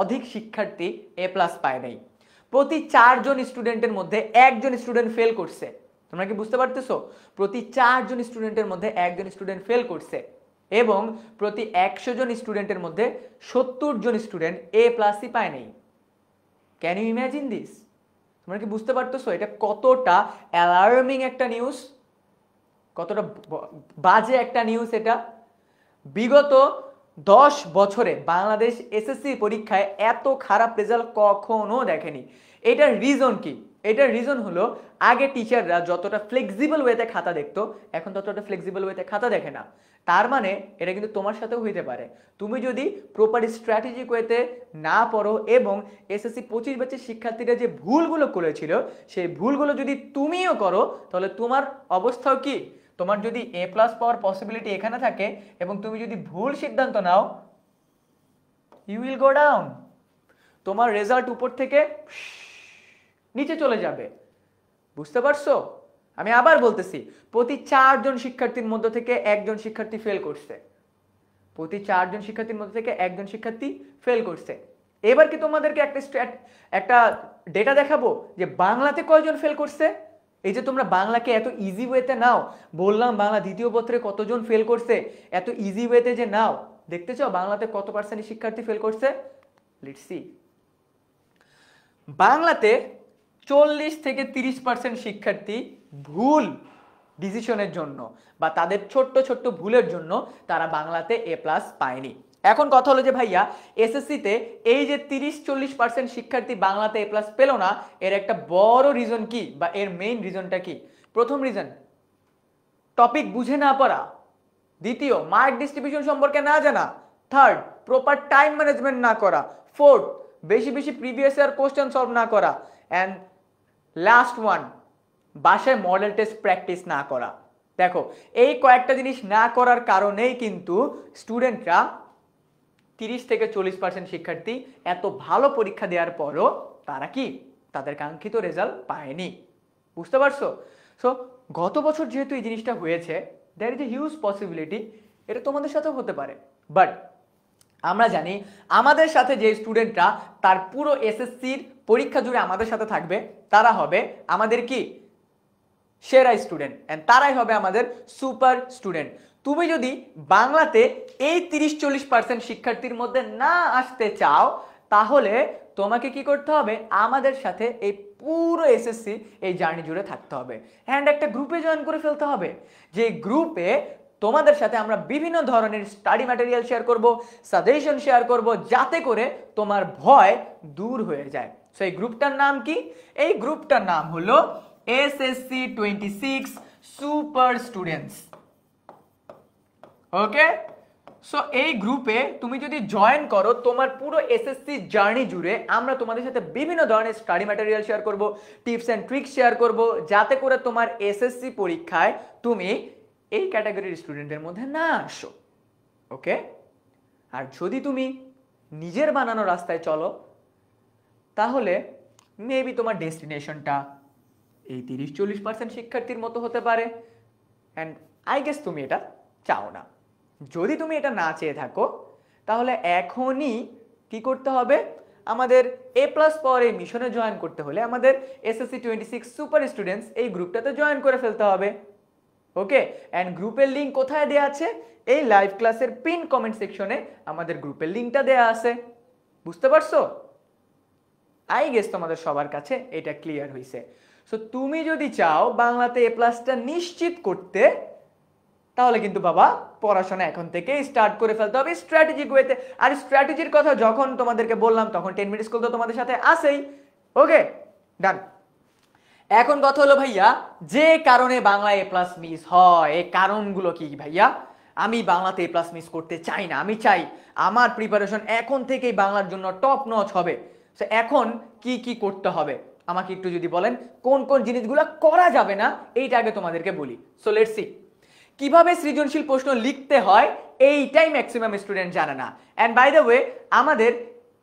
অধিক শিক্ষার্থী এ প্লাস পায় নাই। প্রতি 4 জন স্টুডেন্টের মধ্যে একজন স্টুডেন্ট ফেল করছে। তোমরা কি বুঝতে পারতেছো? প্রতি 4 জন স্টুডেন্টের মধ্যে একজন স্টুডেন্ট ফেল করছে এবং প্রতি 100 জন স্টুডেন্টের মধ্যে 70 জন স্টুডেন্ট এ প্লাসই পায় নাই। Can you imagine this? তোমরা কি বুঝতে পারতেছো এটা কতটা অ্যালার্মিং একটা নিউজ, কতটা বাজে একটা নিউজ এটা? বিগত 10 বছরে বাংলাদেশ এসএসসি পরীক্ষায় এত খারাপ রেজাল্ট কখনো দেখেনি। এটার রিজন কি? এটার রিজন হলো আগে টিচাররা যতটা ফ্লেক্সিবল ওয়েতে খাতা দেখতো, এখন ততটা ফ্লেক্সিবল ওয়েতে খাতা দেখে না। তার মানে এটা কিন্তু তোমার সাথেও হইতে পারে। তুমি যদি প্রপার স্ট্র্যাটেজিক ওয়েতে না পড়ো এবং এসএসসি 25 ব্যাচের শিক্ষার্থীরা যে ভুলগুলো করেছিল সেই ভুলগুলো যদি তুমিও করো, তাহলে তোমার অবস্থাও কি? তোমার যদি এ প্লাস পাওয়ার পসিবিলিটি এখানে থাকে এবং তুমি যদি ভুল সিদ্ধান্ত নাও, ইউ উইল গো ডাউন। তোমার রেজাল্ট উপর থেকে নিচে চলে যাবে। বুঝতে পারছো? আমি আবার বলতেছি, প্রতি 4 জন শিক্ষার্থীর মধ্যে থেকে একজন শিক্ষার্থী ফেল করছে। প্রতি 4 জন শিক্ষার্থীর মধ্যে থেকে একজন শিক্ষার্থী ফেল করছে। এবার কি তোমাদেরকে একটা ডেটা দেখাবো যে বাংলাতে কয়জন ফেল করছে? এই যে তোমরা বাংলাকে এত ইজি ওয়েতে নাও, বললাম বাংলা দ্বিতীয় পত্রে কতজন ফেল করছে, এত ইজি ওয়েতে যে নাও, দেখতে চাও বাংলাতে কত পার্সেন্ট শিক্ষার্থী ফেল করছে? Let's see. বাংলাতে 40 থেকে 30% শিক্ষার্থী ভুল ডিসিশনের জন্য বা তাদের ছোট্ট ছোট্ট ভুলের জন্য তারা বাংলাতে এ প্লাস পায়নি। এখন কথা হলো যে ভাইয়া এসএসসিতে এই যে 30-40% শিক্ষার্থী বাংলাতে এ প্লাস পেল না, এর একটা বড় রিজন কি বা এর মেইন রিজনটা কি? প্রথম রিজন টপিক বুঝে না পড়া, দ্বিতীয় মার্ক ডিস্ট্রিবিউশন সম্পর্কে না জানা, থার্ড প্রপার টাইম ম্যানেজমেন্ট না করা, ফোর্থ বেশি বেশি প্রিভিয়াস ইয়ার কোশ্চেন সলভ না করা, অ্যান্ড লাস্ট ওয়ান বাসায় মডেল টেস্ট প্র্যাকটিস না করা। দেখো এই কয়েকটা জিনিস না করার কারণেই কিন্তু স্টুডেন্টরা 30 থেকে 40% শিক্ষার্থী এত ভালো পরীক্ষা দেওয়ার পরও তারা কি তাদের কাঙ্ক্ষিত রেজাল্ট পায়নি। বুঝতে পারছো? সো গত বছর যেহেতু এই জিনিসটা হয়েছে, there is a huge possibility এটা তোমাদের সাথেও হতে পারে। বাট আমরা জানি আমাদের সাথে যে স্টুডেন্টরা তার পুরো এসএসসির পরীক্ষা জুড়ে আমাদের সাথে থাকবে তারা হবে আমাদের কি সেরা স্টুডেন্ট, এন্ড তারাই হবে আমাদের সুপার স্টুডেন্ট। তুমি যদি বাংলাতে এই 30-40% শিক্ষার্থীর মধ্যে না আসতে চাও, তাহলে তোমাকে কি করতে হবে? আমাদের সাথে এই পুরো এসএসসি এই জার্নি জুড়ে থাকতে হবে, অ্যান্ড একটা গ্রুপে জয়েন করে ফেলতে হবে। যে গ্রুপে তোমাদের সাথে আমরা বিভিন্ন ধরনের স্টাডি ম্যাটেরিয়াল শেয়ার করব, সাজেশন শেয়ার করব, যাতে করে তোমার ভয় দূর হয়ে যায়। সো এই গ্রুপটার নাম কি? এই গ্রুপটার নাম হলো এসএসসি 26 সুপার স্টুডেন্টস। ওকে, সো এই গ্রুপে তুমি যদি জয়েন করো, তোমার পুরো এসএসসি জার্নি জুড়ে আমরা তোমাদের সাথে বিভিন্ন ধরনের স্টাডি ম্যাটেরিয়াল শেয়ার করব, টিপস এন্ড ট্রিক্স শেয়ার করব, যাতে করে তোমার এসএসসি পরীক্ষায় তুমি এই ক্যাটাগরির স্টুডেন্টের মধ্যে না আসো। ওকে, আর যদি তুমি নিজের বানানো রাস্তায় চলো, তাহলে মেবি তোমার ডেস্টিনেশনটা এই 30-40% শিক্ষার্থীর মতো হতে পারে, অ্যান্ড আই গেস তুমি এটা চাও না। যদি তুমি এটা না চেয়ে থাকো, তাহলে এখনই কি করতে হবে? আমাদের এ প্লাস পাওয়ার এই মিশনে জয়েন করতে হলে আমাদের এসএসসি 26 সুপার স্টুডেন্টস এই গ্রুপটাতে জয়েন করে ফেলতে হবে। ওকে, অ্যান্ড গ্রুপের লিঙ্ক কোথায় দেওয়া আছে? এই লাইভ ক্লাসের পিন কমেন্ট সেকশনে আমাদের গ্রুপের লিঙ্কটা দেওয়া আছে। বুঝতে পারছো? আই গেস তোমাদের সবার কাছে এটা ক্লিয়ার হয়েছে। সো তুমি যদি চাও বাংলাতে এ প্লাসটা নিশ্চিত করতে, তাহলে কিন্তু বাবা পড়াশোনা এখন থেকে স্টার্ট করে ফেলতে হবে স্ট্র্যাটেজিক ওয়েতে। আর স্ট্র্যাটেজির কথা যখন তোমাদেরকে বললাম তখন 10 মিনিট স্কুল তো তোমাদের সাথে আসেই। ওকে, ডান। এখন কথা হলো ভাইয়া, যে কারণে বাংলা এ প্লাস মিস হয় এই কারণগুলো কি ভাইয়া? আমি বাংলাতে এ প্লাস মিস করতে চাই না, আমি চাই আমার প্রিপারেশন এখন থেকেই বাংলার জন্য টপ নচ হবে। সো এখন কি কি করতে হবে আমাকে একটু যদি বলেন, কোন কোন জিনিসগুলো করা যাবে না এইটা আগে তোমাদেরকে বলি। সো লেটস সি, কিভাবে সৃজনশীল প্রশ্ন লিখতে হয় এইটাই ম্যাক্সিমাম স্টুডেন্ট জানে না। অ্যান্ড বাই দ্য ওয়ে, আমাদের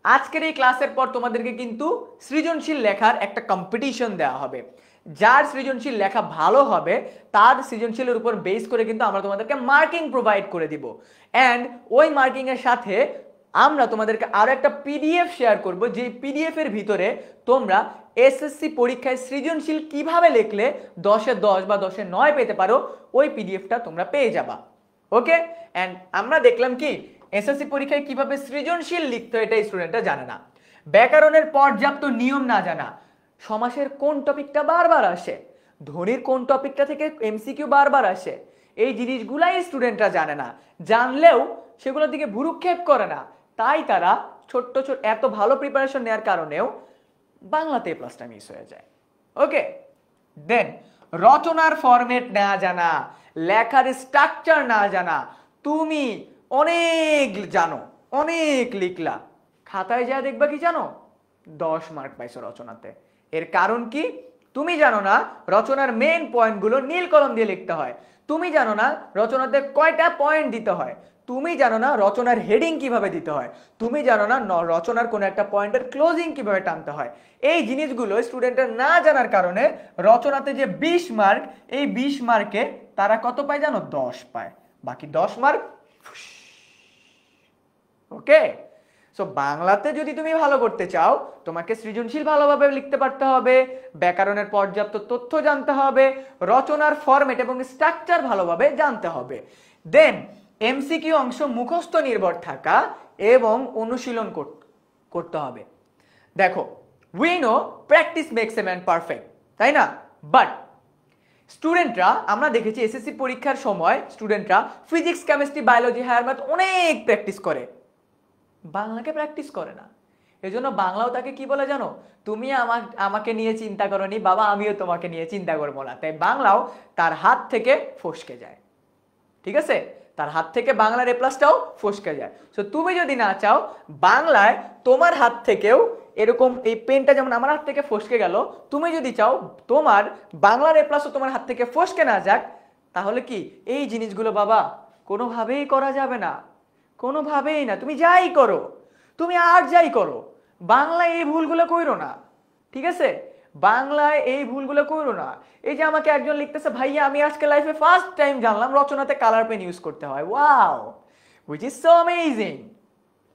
আজকের এই ক্লাসের পর তোমাদেরকে কিন্তু সৃজনশীল লেখার একটা কম্পিটিশন দেওয়া হবে। যার সৃজনশীল লেখা ভালো হবে তার সৃজনশীলের উপর বেস করে কিন্তু আমরা তোমাদেরকে মার্কিং প্রোভাইড করে দিব। অ্যান্ড ওই মার্কিং এর সাথে আমরা তোমাদেরকে আরো একটা পিডিএফ শেয়ার করব, যে পিডিএফ এর ভিতরে তোমরা এসএসসি পরীক্ষায় সৃজনশীল কিভাবে লিখলে 10-এ 10 বা 10-এ 9 পেতে পারো, ওই পিডিএফটা তোমরা পেয়ে যাবা। ওকে, অ্যান্ড আমরা দেখলাম কি এসএসসি পরীক্ষায় কিভাবে সৃজনশীল লিখতে হয় এটা স্টুডেন্টরা জানে না, ব্যাকরণের পর্যাপ্ত নিয়ম না জানা, সমাসের কোন টপিকটা বারবার আসে, ধ্বনির কোন টপিকটা থেকে এমসিকিউ বারবার আসে, এই জিনিসগুলাই স্টুডেন্টরা জানে না। জানলেও সেগুলোর দিকে ভুরুক্ষেপ করে না, তাই তারা ছোট্ট ছোট এত ভালো প্রিপারেশন নেওয়ার কারণেও বাংলাতে এ প্লাসটা মিস হয়ে যায়। ওকে, দেন রচনার ফরম্যাট না জানা, লেখার স্ট্রাকচার না জানা, তুমি অনেক জানো, অনেক লিখলা, খাতায় যা দেখবা কি জানো 10 মার্ক পাইছো রচনাতে। এর কারণ কি? তুমি জানো না রচনার মেইন পয়েন্টগুলো নীল কলম দিয়ে লিখতে হয়, তুমি জানো না রচনাতে কয়টা পয়েন্ট দিতে হয়, তুমি জানো না রচনার হেডিং কিভাবে দিতে হয়, তুমি জানো না রচনার কোন একটা পয়েন্টের ক্লোজিং কিভাবে টানতে হয়। এই জিনিসগুলো স্টুডেন্টের না জানার কারণে রচনাতে যে 20 মার্ক, এই 20 মার্কে তারা কত পায় জানো? 10 পায়, বাকি 10 মার্ক। ওকে, সো বাংলাতে যদি তুমি ভালো করতে চাও তোমাকে সৃজনশীল ভালোভাবে লিখতে পারতে হবে, ব্যাকরণের পর্যাপ্ত তথ্য জানতে হবে, রচনার ফরম্যাট এবং স্ট্রাকচার ভালোভাবে জানতে হবে। দেন এমসিকিউ অংশ মুখস্থ নির্ভর থাকা এবং অনুশীলন করতে হবে। দেখো, we know practice makes a man perfect, তাই না? বাট স্টুডেন্টরা, আমরা দেখেছি এসএসসি পরীক্ষার সময় স্টুডেন্টরা physics, chemistry, biology, higher math অনেক প্র্যাকটিস করে, বাংলাকে প্র্যাকটিস করে না। এজন্য বাংলাও তাকে কি বলে জানো? তুমি আমাকে নিয়ে চিন্তা করনি বাবা, আমিও তোমাকে নিয়ে চিন্তা করবো না। তাই বাংলাও তার হাত থেকে ফসকে যায়। ঠিক আছে, তার হাত থেকে বাংলার এ প্লাসটাও ফসকে যায়। সো তুমি যদি না চাও বাংলায় তোমার হাত থেকেও এরকম, এই পেনটা যেমন আমার হাত থেকে ফসকে গেল, তুমি যদি চাও তোমার বাংলার এ প্লাসও তোমার হাত থেকে ফসকে না যাক, তাহলে কি এই জিনিসগুলো বাবা কোনোভাবেই করা যাবে না, কোনোভাবেই না। তুমি যাই করো, তুমি আর যাই করো, বাংলায় এই ভুলগুলো কইরো না। ঠিক আছে, বাংলায় এই ভুলগুলো করো না। এই যে আমাকে একজন লিখতেছে, ভাইয়া আমি আজকে লাইফে ফার্স্ট টাইম জানলাম রচনাতে কালার পেন ইউজ করতে হয়। Wow, which is so amazing.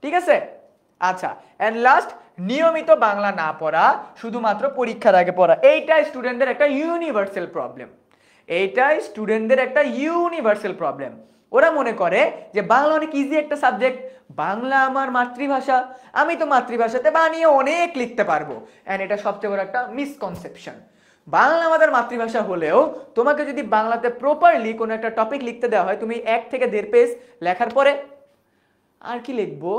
ঠিক আছে, আচ্ছা, এন্ড লাস্ট, নিয়মিত বাংলা না পড়া, শুধুমাত্র পরীক্ষার আগে পড়া, এইটাই স্টুডেন্টদের একটা ইউনিভার্সাল প্রবলেম। এইটাই স্টুডেন্টদের একটা ইউনিভার্সাল প্রবলেম। ওরা মনে করে যে বাংলা অনেক ইজি একটা সাবজেক্ট, বাংলা আমার মাতৃভাষা, আমি তো মাতৃভাষাতে বানিয়ে অনেক লিখতে পারবো। এন্ড এটা সবচেয়ে বড় একটা মিসকনসেপশন। বাংলা আমাদের মাতৃভাষা হলেও তোমাকে যদি বাংলাতে প্রপারলি কোনো একটা টপিক লিখতে দেওয়া হয়, তুমি 1 থেকে 1.5 পেজ লেখার পরে আর কি লিখবো,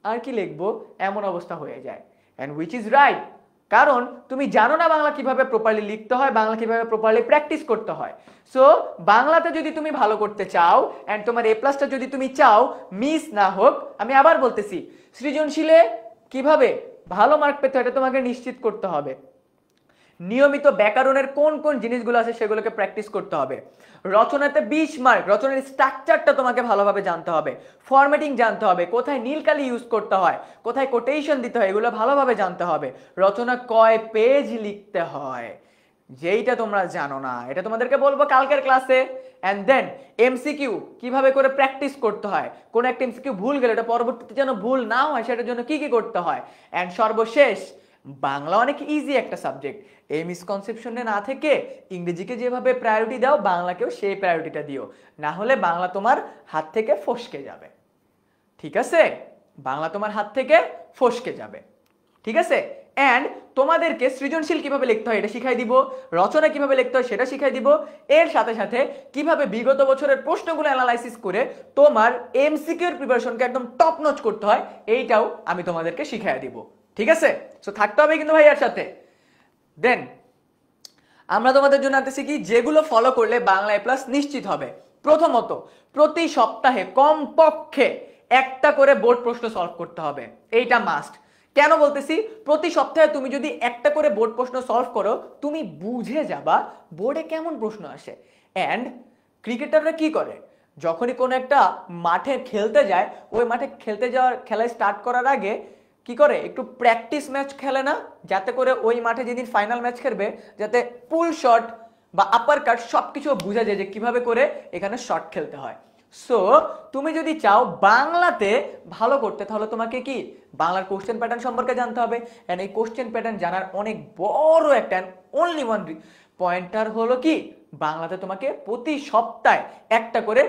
আর কি লিখবো এমন অবস্থা হয়ে যায়। এন্ড হুইচ ইজ রাইট, কারণ তুমি জানো না বাংলা কিভাবে প্রপারলি লিখতে হয়, বাংলা কিভাবে প্রপারলি প্র্যাকটিস করতে হয়। সো বাংলাতে যদি তুমি ভালো করতে চাও এন্ড তোমার এ প্লাসটা যদি তুমি চাও মিস না হোক, আমি আবার বলতেছি, সৃজনশীলে কিভাবে ভালো মার্ক পেতে হয় এটা তোমাকে নিশ্চিত করতে হবে। নিয়মিত ব্যাকরণের কোন কোন জিনিসগুলো আছে সেগুলোকে প্র্যাকটিস করতে হবে। রচনাতে 20 মার্ক, রচনার স্ট্রাকচারটা তোমাকে ভালোভাবে জানতে হবে, ফরম্যাটিং জানতে হবে, কোথায় নীলকালি ইউজ করতে হয়, কোথায় কোটেশন দিতে হয়, এগুলো ভালোভাবে জানতে হবে। রচনা কয় পেজ লিখতে হয় যেইটা তোমরা জানো না, এটা তোমাদেরকে বলবো কালকের ক্লাসে। এন্ড দেন এমসিকিউ কিভাবে করে প্র্যাকটিস করতে হয়, কোন একটা এমসিকিউ ভুল গেলে এটা পরবর্তীতে যেন ভুল না হয় সেটার জন্য কি কি করতে হয়। এন্ড সর্বশেষ বাংলা অনেক ইজি একটা সাবজেক্ট। এই মিসকনসেপশনে না থেকে ইংরেজিকে যেভাবে প্রায়োরিটি দাও বাংলাকেও সেই প্রায়োরিটিটা দিও, না হলে বাংলা তোমার হাত থেকে ফসকে যাবে। ঠিক আছে, বাংলা তোমার হাত থেকে ফসকে যাবে। ঠিক আছে, এন্ড তোমাদেরকে সৃজনশীল কিভাবে লিখতে হয় এটা শিখাই দিব, রচনা কিভাবে লিখতে হয় সেটা শিখাই দিব, এর সাথে সাথে কিভাবে বিগত বছরের প্রশ্নগুলো অ্যানালাইসিস করে তোমার এমসিকিউর প্রিপারেশনকে একদম টপ নচ করতে হয় এইটাও আমি তোমাদেরকে শিখাই দিব। ঠিক আছে, সো থাকতে হবে কিন্তু ভাইয়ার সাথে। দেন আমরা তোমাদের জন্য আনতেছি কি যেগুলো ফলো করলে বাংলা এ প্লাস নিশ্চিত হবে। প্রথমত, প্রতি সপ্তাহে কমপক্ষে একটা করে বোর্ড প্রশ্ন সলভ করতে হবে, এইটা মাস্ট। কেন বলতেছি? প্রতি সপ্তাহে তুমি যদি একটা করে বোর্ড প্রশ্ন সলভ করো তুমি বুঝে যাবা বোর্ডে কেমন প্রশ্ন আসে। এন্ড ক্রিকেটাররা কি করে, যখনই কোনো একটা মাঠে খেলতে যায়, ওই মাঠে খেলতে যাওয়ার খেলা স্টার্ট করার আগে কি করে, একটু প্র্যাকটিস ম্যাচ খেলে না, যাতে করে ওই মাঠে যেদিন ফাইনাল ম্যাচ খেলবে যাতে পুল শট বা আপার কাট সবকিছু বোঝা যায় যে কিভাবে করে এখানে শট খেলতে হয়। সো তুমি যদি চাও বাংলাতে ভালো করতে, তাহলে তোমাকে কি বাংলার কোশ্চেন প্যাটার্ন সম্পর্কে জানতে হবে। এন্ড এই কোশ্চেন প্যাটার্ন জানার অনেক বড় একটা অনলি ওয়ান পয়েন্টার হলো কি, বাংলাতে তোমাকে প্রতি সপ্তাহে একটা করে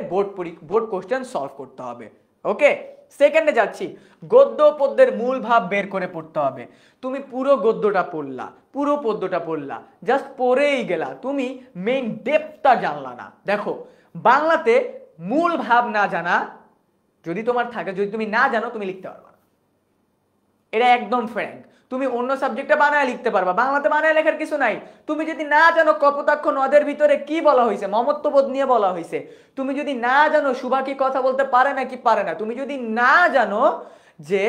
বোর্ড কোশ্চেন সলভ করতে হবে। ওকে, সেকেন্ডে যাচ্ছি, গদ্য পদ্যের মূল ভাব বের করে পড়তে হবে। তুমি পুরো গদ্যটা পড়লা, পুরো পদ্যটা পড়লা, জাস্ট পড়েই গেলা, তুমি মেইন ডেপথটা জানলা না। দেখো বাংলাতে মূল ভাব না জানা যদি তোমার থাকে, যদি তুমি না জানো তুমি লিখতে পারবা না, এটা একদম ফ্র্যাঙ্ক। তুমি অন্য সাবজেক্টে বানায় লিখতে পারবা, বাংলাতে বানায় লেখার কিছু নাই। তুমি যদি না জানো কপোতাক্ষ নদের ভিতরে কি বলা হয়েছে, মমত্ববোধ নিয়ে বলা হয়েছে, তুমি যদি না জানো সুভা কি কথা বলতে পারে না কি পারে না, তুমি যদি না জানো যে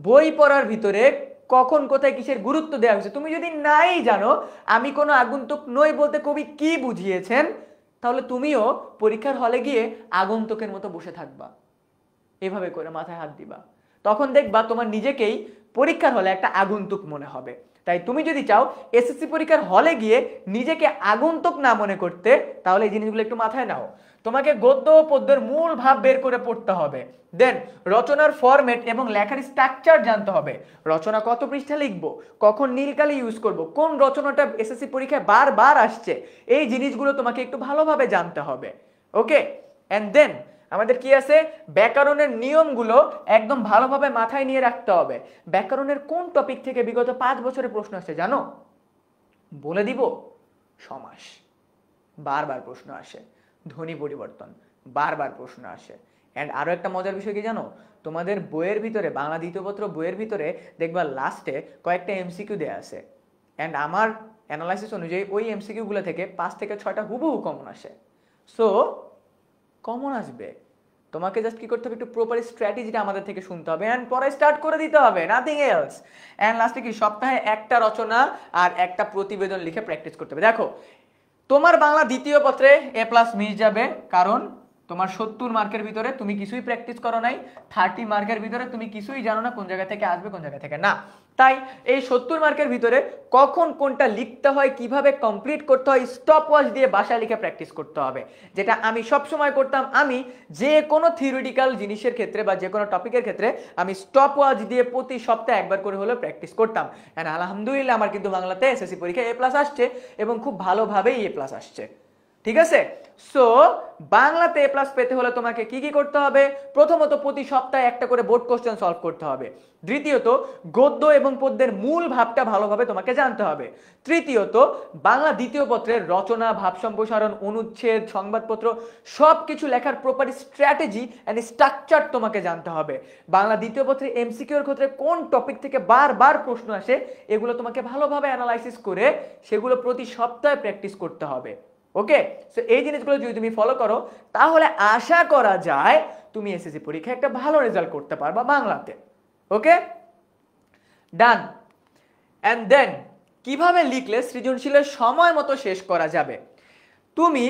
বই পড়ার ভিতরে কখন কোথায় কিসের গুরুত্ব দেওয়া হয়েছে, তুমি যদি নাই জানো আমি কোনো আগন্তুক নই বলতে কবি কি বুঝিয়েছেন, তাহলে তুমিও পরীক্ষার হলে গিয়ে আগন্তুকের মতো বসে থাকবা, এভাবে করে মাথায় হাত দিবা, তখন দেখবা তোমার নিজেকেই পরীক্ষার হলে একটা আগন্তুক মনে হবে। তাই তুমি যদি চাও এসএসসি পরীক্ষার হলে গিয়ে নিজেকে আগন্তুক না মনে করতে, তাহলে এই জিনিসগুলো একটু মাথায় নাও। তোমাকে গদ্য ও পদ্যের মূল ভাব বের করে পড়তে হবে। দেন রচনার ফরম্যাট এবং লেখার স্ট্রাকচার জানতে হবে। রচনা কত পৃষ্ঠা লিখবো, কখন নীলকালি ইউজ করব, কোন রচনাটা এসএসসি পরীক্ষায় বারবার আসছে, এই জিনিসগুলো তোমাকে একটু ভালোভাবে জানতে হবে। ওকে, এন্ড দেন আমাদের কি আছে, ব্যাকরণের নিয়মগুলো একদম ভালোভাবে মাথায় নিয়ে রাখতে হবে। ব্যাকরণের কোন টপিক থেকে বিগত 5 বছরের প্রশ্ন আসছে জানো? বলে দিব, সমাস বারবার প্রশ্ন আসে, ধ্বনি পরিবর্তন বারবার প্রশ্ন আসে। এন্ড আরো একটা মজার বিষয় কি জানো, তোমাদের বইয়ের ভিতরে বাংলা দ্বিতীয় পত্র বইয়ের ভিতরে দেখবা লাস্টে কয়েকটা এমসিকিউ দেয়া আছে। এন্ড আমার অ্যানালাইসিস অনুযায়ী ওই এমসিকিউ গুলো থেকে 5 থেকে 6টা হুবহু কমন আসে। সো কমন আসবে, তোমাকে জাস্ট কি করতে হবে, একটু প্রপার স্ট্র্যাটেজিটা আমাদের থেকে শুনতে হবে এন্ড পরে স্টার্ট করে দিতে হবে, নাথিং এলস। এন্ড লাস্টে কি, সপ্তাহে একটা রচনা আর একটা প্রতিবেদন লিখে প্র্যাকটিস করতে হবে। দেখো তোমার বাংলা দ্বিতীয় পত্রে এ প্লাস মিস যাবে, কারণ তোমার 70 মার্কের ভিতরে তুমি কিছুই প্র্যাকটিস করো নাই, 30 মার্কের ভিতরে তুমি কিছুই জানো না কোন জায়গা থেকে আসবে কোন জায়গা থেকে না। তাই এই 70 মার্কের ভিতরে কখন কোনটা লিখতে হয়, কিভাবে কমপ্লিট করতে হয়, স্টপ ওয়াচ দিয়ে বাসায় লিখে প্র্যাকটিস করতে হবে, যেটা আমি সব সময় করতাম। আমি যে কোনো থিওরিটিক্যাল জিনিসের ক্ষেত্রে বা যে কোনো টপিকের ক্ষেত্রে আমি স্টপ ওয়াচ দিয়ে প্রতি সপ্তাহে একবার করে হলেও প্র্যাকটিস করতাম। এন্ড আলহামদুলিল্লাহ আমার কিন্তু বাংলাতে এসএসসি পরীক্ষায় এ প্লাস আসছে এবং খুব ভালোভাবেই এ প্লাস আসছে। ঠিক আছে, সো বাংলাতে এ প্লাস পেতে হলে তোমাকে কি কি করতে হবে? প্রথমত প্রতি সপ্তাহে একটা করে বোর্ড কোশ্চেন সলভ করতে হবে। দ্বিতীয়ত গদ্য এবং পদ্যের মূল ভাবটা ভালোভাবে তোমাকে জানতে হবে। তৃতীয়ত বাংলা দ্বিতীয় পত্রের রচনা, ভাব সম্প্রসারণ, অনুচ্ছেদ, সংবাদপত্র সবকিছু লেখার প্রপার স্ট্র্যাটেজি এন্ড স্ট্রাকচার তোমাকে জানতে হবে। বাংলা দ্বিতীয় পত্রে এমসিকিউর ক্ষেত্রে কোন টপিক থেকে বারবার প্রশ্ন আসে এগুলো তোমাকে ভালোভাবে অ্যানালাইসিস করে সেগুলো প্রতি সপ্তাহে প্র্যাকটিস করতে হবে। ওকে, সো এই জিনিসগুলো যদি তুমি ফলো করো তাহলে আশা করা যায় তুমি এসএসসি পরীক্ষায় একটা ভালো রেজাল্ট করতে পারবা বাংলাতে। ওকে, ডান। এন্ড দেন কিভাবে লিখলে সৃজনশীলের সময় মতো শেষ করা যাবে? তুমি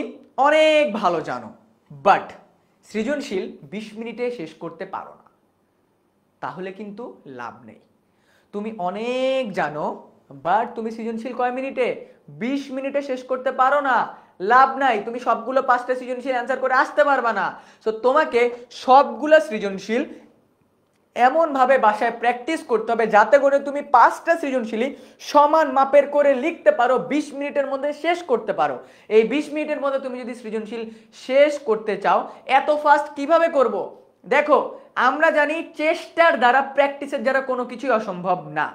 অনেক ভালো জানো, বাট সৃজনশীল 20 মিনিটে শেষ করতে পারো না, তাহলে কিন্তু লাভ নেই। তুমি অনেক জানো বাট তুমি সৃজনশীল কয় মিনিটে? 20 মিনিটে শেষ করতে পারো না, লাভ নাই। তুমি সবগুলো 5টা সৃজনশীল অ্যান্সার করে আসতে পারবা না। সো তোমাকে সবগুলো সৃজনশীল এমন ভাবে বাসায় প্র্যাকটিস করতে হবে যাতে করে তুমি 5টা সৃজনশীলই সমান মাপের করে লিখতে পারো, 20 মিনিটের মধ্যে শেষ করতে পারো। এই 20 মিনিটের মধ্যে তুমি যদি সৃজনশীল শেষ করতে চাও, এত ফাস্ট কিভাবে করব? দেখো, আমরা জানি চেষ্টার দ্বারা, প্র্যাকটিসের দ্বারা কোনো কিছুই অসম্ভব না।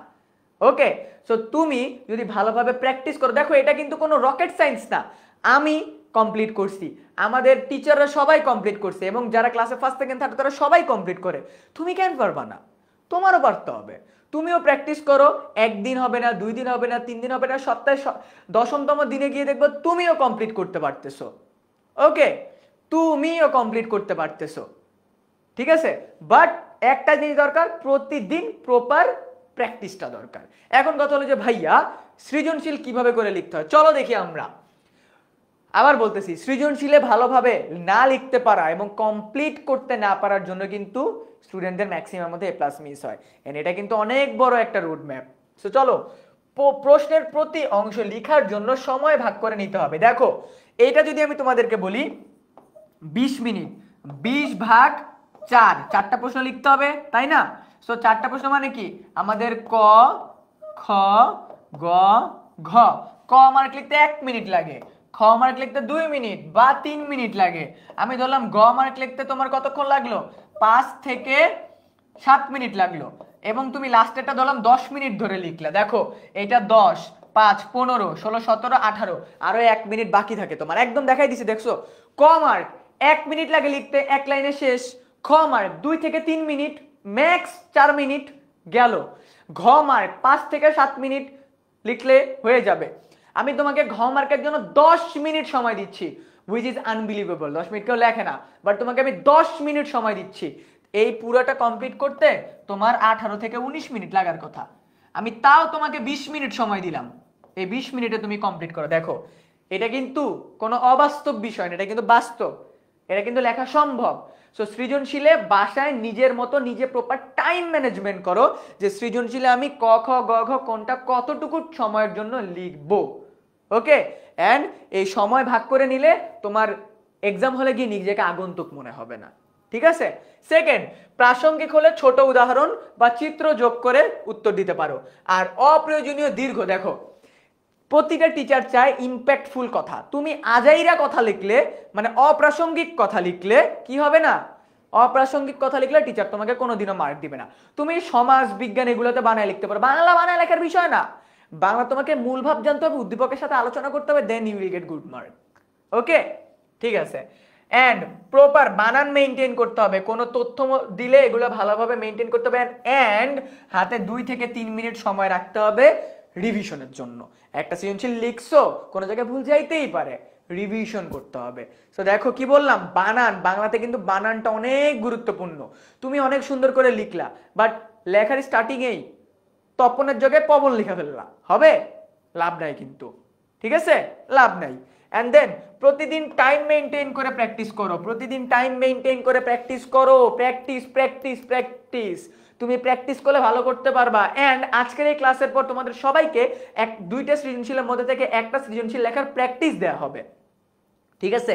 ওকে, সো তুমি যদি ভালোভাবে প্র্যাকটিস করো, দেখো এটা কিন্তু কোনো রকেট সায়েন্স না। আমি কমপ্লিট করছি, আমাদের টিচাররা সবাই কমপ্লিট করছে, এবং যারা ক্লাসে ফার্স্ট সেকেন্ড থার্ড তারা সবাই কমপ্লিট করে। তুমি কেন পারবা না? তোমারও পারতে হবে। তুমিও প্র্যাকটিস করো, একদিন হবে না, 2 দিন হবে না, 3 দিন হবে না, সপ্তাহে 10তম দিনে গিয়ে দেখবো তুমিও কমপ্লিট করতে পারতেছো। ওকে, তুমিও কমপ্লিট করতে পারতেছো, ঠিক আছে? বাট একটা জিনিস দরকার, প্রতিদিন প্রপার প্র্যাকটিসটা দরকার। এখন কথা হলো যে ভাইয়া সৃজনশীল কিভাবে করে লিখতে হয়, চলো দেখি আমরা। আবার বলতেছি, সৃজনশীলে ভালোভাবে না লিখতে পারা এবং কমপ্লিট করতে না পারার জন্য কিন্তু স্টুডেন্টদের ম্যাক্সিমাম মধ্যে A+ মিস হয়, এন্ড এটা কিন্তু অনেক বড় একটা রুট ম্যাপ। সো চলো, প্রশ্নের প্রতি অংশ লেখার জন্য সময় ভাগ করে নিতে হবে। দেখো, এইটা যদি আমি তোমাদেরকে বলি 20 মিনিট, 20 ভাগ 4, 4টা প্রশ্ন লিখতে হবে, তাই না? সো 4টা প্রশ্ন মানে কি, আমাদের ক, খ, গ, ঘ। ক মার্ক লিখতে 1 মিনিট লাগে, খ মার্ক লিখতে 2 মিনিট বা 3 মিনিট লাগে। আমি ধরলাম গ মার্ক লিখতে তোমার কতক্ষণ লাগলো, 5 থেকে 7 মিনিট লাগলো, এবং তুমি লাস্টেরটা ধরলাম 10 মিনিট ধরে লিখলে। দেখো, এটা 10, 5, 15, 16, 17, 18, আরো 1 মিনিট বাকি থাকে তোমার। একদম দেখাই দিছি, দেখছো? ক মার্ক 1 মিনিট লাগে লিখতে, এক লাইনে শেষ। খ মার্ক 2 থেকে 3 মিনিট, ম্যাক্স 4 মিনিট গেল। ঘ মার্ক 5 থেকে 7 মিনিট লিখলে হয়ে যাবে। আমি তোমাকে ঘ মার্কের জন্য 10 মিনিট সময় দিচ্ছি, হুইচ ইজ আনবিলিভেবল। 10 মিনিট কেউ লেখে না, বাট তোমাকে আমি 10 মিনিট সময় দিচ্ছি। এই পুরোটা কমপ্লিট করতে তোমার 18 থেকে 19 মিনিট লাগার কথা, আমি তাও তোমাকে 20 মিনিট সময় দিলাম। এই 20 মিনিটে তুমি কমপ্লিট করো। দেখো, এটা কিন্তু কোনো অবাস্তব বিষয় না, এটা কিন্তু বাস্তব, এটা কিন্তু লেখা সম্ভব। সো সৃজনশীলে বাসায় নিজের মতো নিজে প্রপার টাইম ম্যানেজমেন্ট করো, যে সৃজনশীলে আমি ক, খ, গ, ঘ কোনটা কতটুকু সময়ের জন্য লিখবো। ওকে, এন্ড এই সময় ভাগ করে নিলে তোমার এক্সাম হলে গিয়ে নিজেকে আগন্তুক মনে হবে না, ঠিক আছে? সেকেন্ড, প্রাসঙ্গিক হলে ছোট উদাহরণ বা চিত্র যোগ করে উত্তর দিতে পারো। আর অপ্রয়োজনীয় দীর্ঘ, দেখো প্রতিটা টিচার চায় ইম্প্যাক্টফুল কথা। তুমি আজাইরা কথা লিখলে, মানে অপ্রাসঙ্গিক কথা লিখলে কি হবে না, অপ্রাসঙ্গিক কথা লিখলে টিচার তোমাকে কোনোদিনও মার্ক দিবে না। তুমি সমাজ বিজ্ঞান এগুলোতে বানায় লিখতে পারো, বাংলা বানায় লেখার বিষয় না। বাংলা তোমাকে মূল ভাব জানতে হবে, উদ্দীপকের সাথে আলোচনা করতে হবে, then you will get good mark. Okay, ঠিক আছে? এন্ড প্রপার বানান মেইনটেইন করতে হবে, কোনো তথ্য দিলে এগুলো ভালোভাবে মেইনটেইন করতে হবে। এন্ড হাতে 2 থেকে 3 মিনিট সময় রাখতে হবে রিভিশনের জন্য। একটা সৃজনশীল লিখছো, কোনো জায়গায় ভুল যাইতেই পারে, রিভিশন করতে হবে। সো দেখো কি বললাম, বানান, বাংলাতে কিন্তু বানানটা অনেক গুরুত্বপূর্ণ। তুমি অনেক সুন্দর করে লিখলা, বাট লেখার স্টার্টিং এই তপনের জায়গায় পবন লিখা ফেললা, হবে? লাভ নাই কিন্তু, ঠিক আছে? লাভ নাই। এন্ড দেন প্রতিদিন টাইম মেইনটেইন করে প্র্যাকটিস করো, প্রতিদিন টাইম মেইনটেইন করে প্র্যাকটিস করো। Practice, practice, practice. তুমি প্র্যাকটিস করলে ভালো করতে পারবা। এন্ড আজকের এই ক্লাসের পর তোমাদের সবাইকে 2টা সৃজনশীলের মধ্যে থেকে একটা সৃজনশীল লেখার প্র্যাকটিস দেওয়া হবে, ঠিক আছে?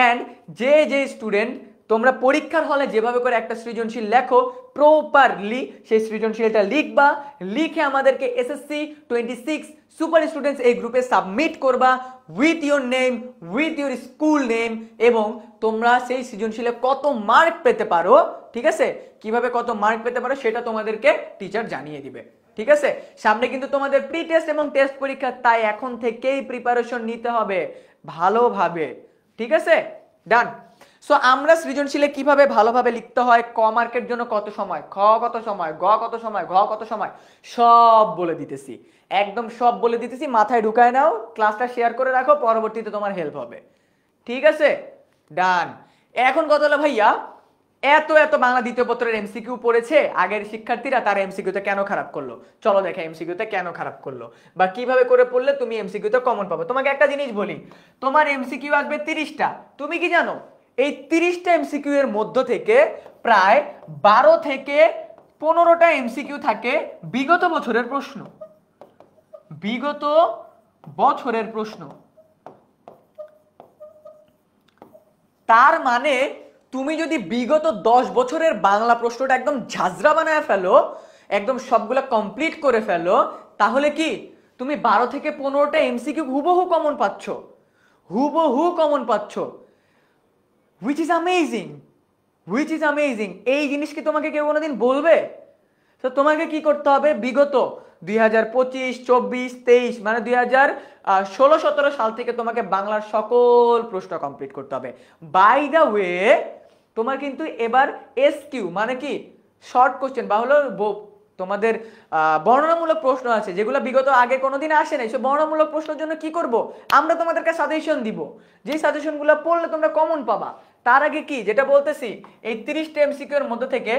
এন্ড যে স্টুডেন্ট তোমরা পরীক্ষার হলে যেভাবে করে একটা সৃজনশীল লেখো, প্রপারলি সেই সৃজনশীলটা লিখবা, লিখে আমাদেরকে এসএসসি 26 সুপার স্টুডেন্টস এই গ্রুপে সাবমিট করবা with your name, with your school name, এবং তোমরা সেই সৃজনশীলে কত মার্ক পেতে পারো, ঠিক আছে? কিভাবে কত মার্ক পেতে পারো সেটা তোমাদেরকে টিচার জানিয়ে দিবে, ঠিক আছে? সামনে কিন্তু তোমাদের প্রি টেস্ট এবং টেস্ট পরীক্ষা, তাই এখন থেকেই প্রিপারেশন নিতে হবে ভালোভাবে, ঠিক আছে? ডান। সো আমরা সৃজনশীলে কিভাবে ভালোভাবে লিখতে হয়, ক মার্কের জন্য কত সময়, খ কত সময়, গ কত সময়, ঘ কত সময়, সব বলে দিতেছি, একদম সব বলে দিতেছি। মাথায় ঢুকায় নাও, ক্লাসটা শেয়ার করে রাখো, পরবর্তীতে তোমার হেল্প হবে, ঠিক আছে? ডান। এখন কথা হলো ভাইয়া, এত বাংলা দ্বিতীয় পত্রের এমসিকিউ পড়েছে আগের শিক্ষার্থীরা, তার এমসিকিউতে কেন খারাপ করলো? চলো দেখা এমসিকিউতে কেন খারাপ করলো, বা কিভাবে করে পড়লে তুমি এমসিকিউতে কমন পাবে। তোমাকে একটা জিনিস বলি, তোমার এমসিকিউ আসবে 30টা। তুমি কি জানো এই 30টা এমসিকিউ এর মধ্য থেকে প্রায় 12 থেকে 15টা এমসিকিউ থাকে বিগত বছরের প্রশ্ন, বিগত বছরের প্রশ্ন। তার মানে তুমি যদি বিগত 10 বছরের বাংলা প্রশ্নটা একদম ঝাঁঝরা বানায় ফেলো, একদম সবগুলা কমপ্লিট করে ফেলো, তাহলে কি তুমি 12 থেকে 15টা এমসিকিউ হুবহু কমন পাচ্ছ, হুবহু কমন পাচ্ছ, which is amazing, which is amazing. এই জিনিস কি তোমাকে কেউ কোনোদিন বলবে? তো তোমাকে কি করতে হবে, বিগত 2025, 24, 23 মানে 2016-17 সাল থেকে তোমাকে বাংলার সকল প্রশ্ন কমপ্লিট করতে হবে। বাই দ্য ওয়ে, তোমার কিন্তু এবার এসকিউ মানে কি শর্ট কোশ্চেন বা হলো তোমাদের বর্ণনামূলক প্রশ্ন আছে যেগুলো বিগত আগে কোনোদিন আসে নাই। সে বর্ণনামূলক প্রশ্নের জন্য কি করব, আমরা তোমাদেরকে সাজেশন দিব, যেই সাজেশনগুলো পড়লে তোমরা কমন পাবা। তার আগে কি যেটা বলতেছি, এই 30টা এমসিকিউ এর মধ্যে থেকে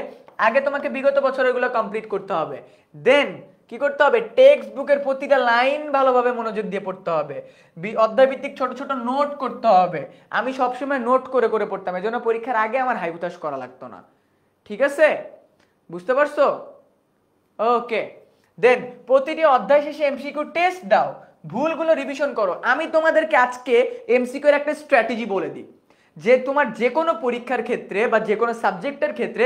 আগে তোমাকে বিগত বছরগুলো কমপ্লিট করতে হবে, দেন কি করতে হবে, টেক্সট বুকের প্রতিটা লাইন ভালোভাবে মনোযোগ দিয়ে পড়তে হবে, অধ্যায় ভিত্তিক ছোট ছোট নোট করতে হবে। আমি সবসময় নোট করে করে পড়তাম, এই জন্য পরীক্ষার আগে আমার হাইহুতাশ করা লাগতো না। ঠিক আছে, বুঝতে পারছো? ওকে, দেন প্রতিটি অধ্যায় শেষে এমসিকিউ টেস্ট দাও, ভুলগুলো রিভিশন করো। আমি তোমাদেরকে আজকে এমসিকিউ এর একটা স্ট্র্যাটেজি বলে দিই, যে তোমার যে কোনো পরীক্ষার ক্ষেত্রে বা যে কোনো সাবজেক্টের ক্ষেত্রে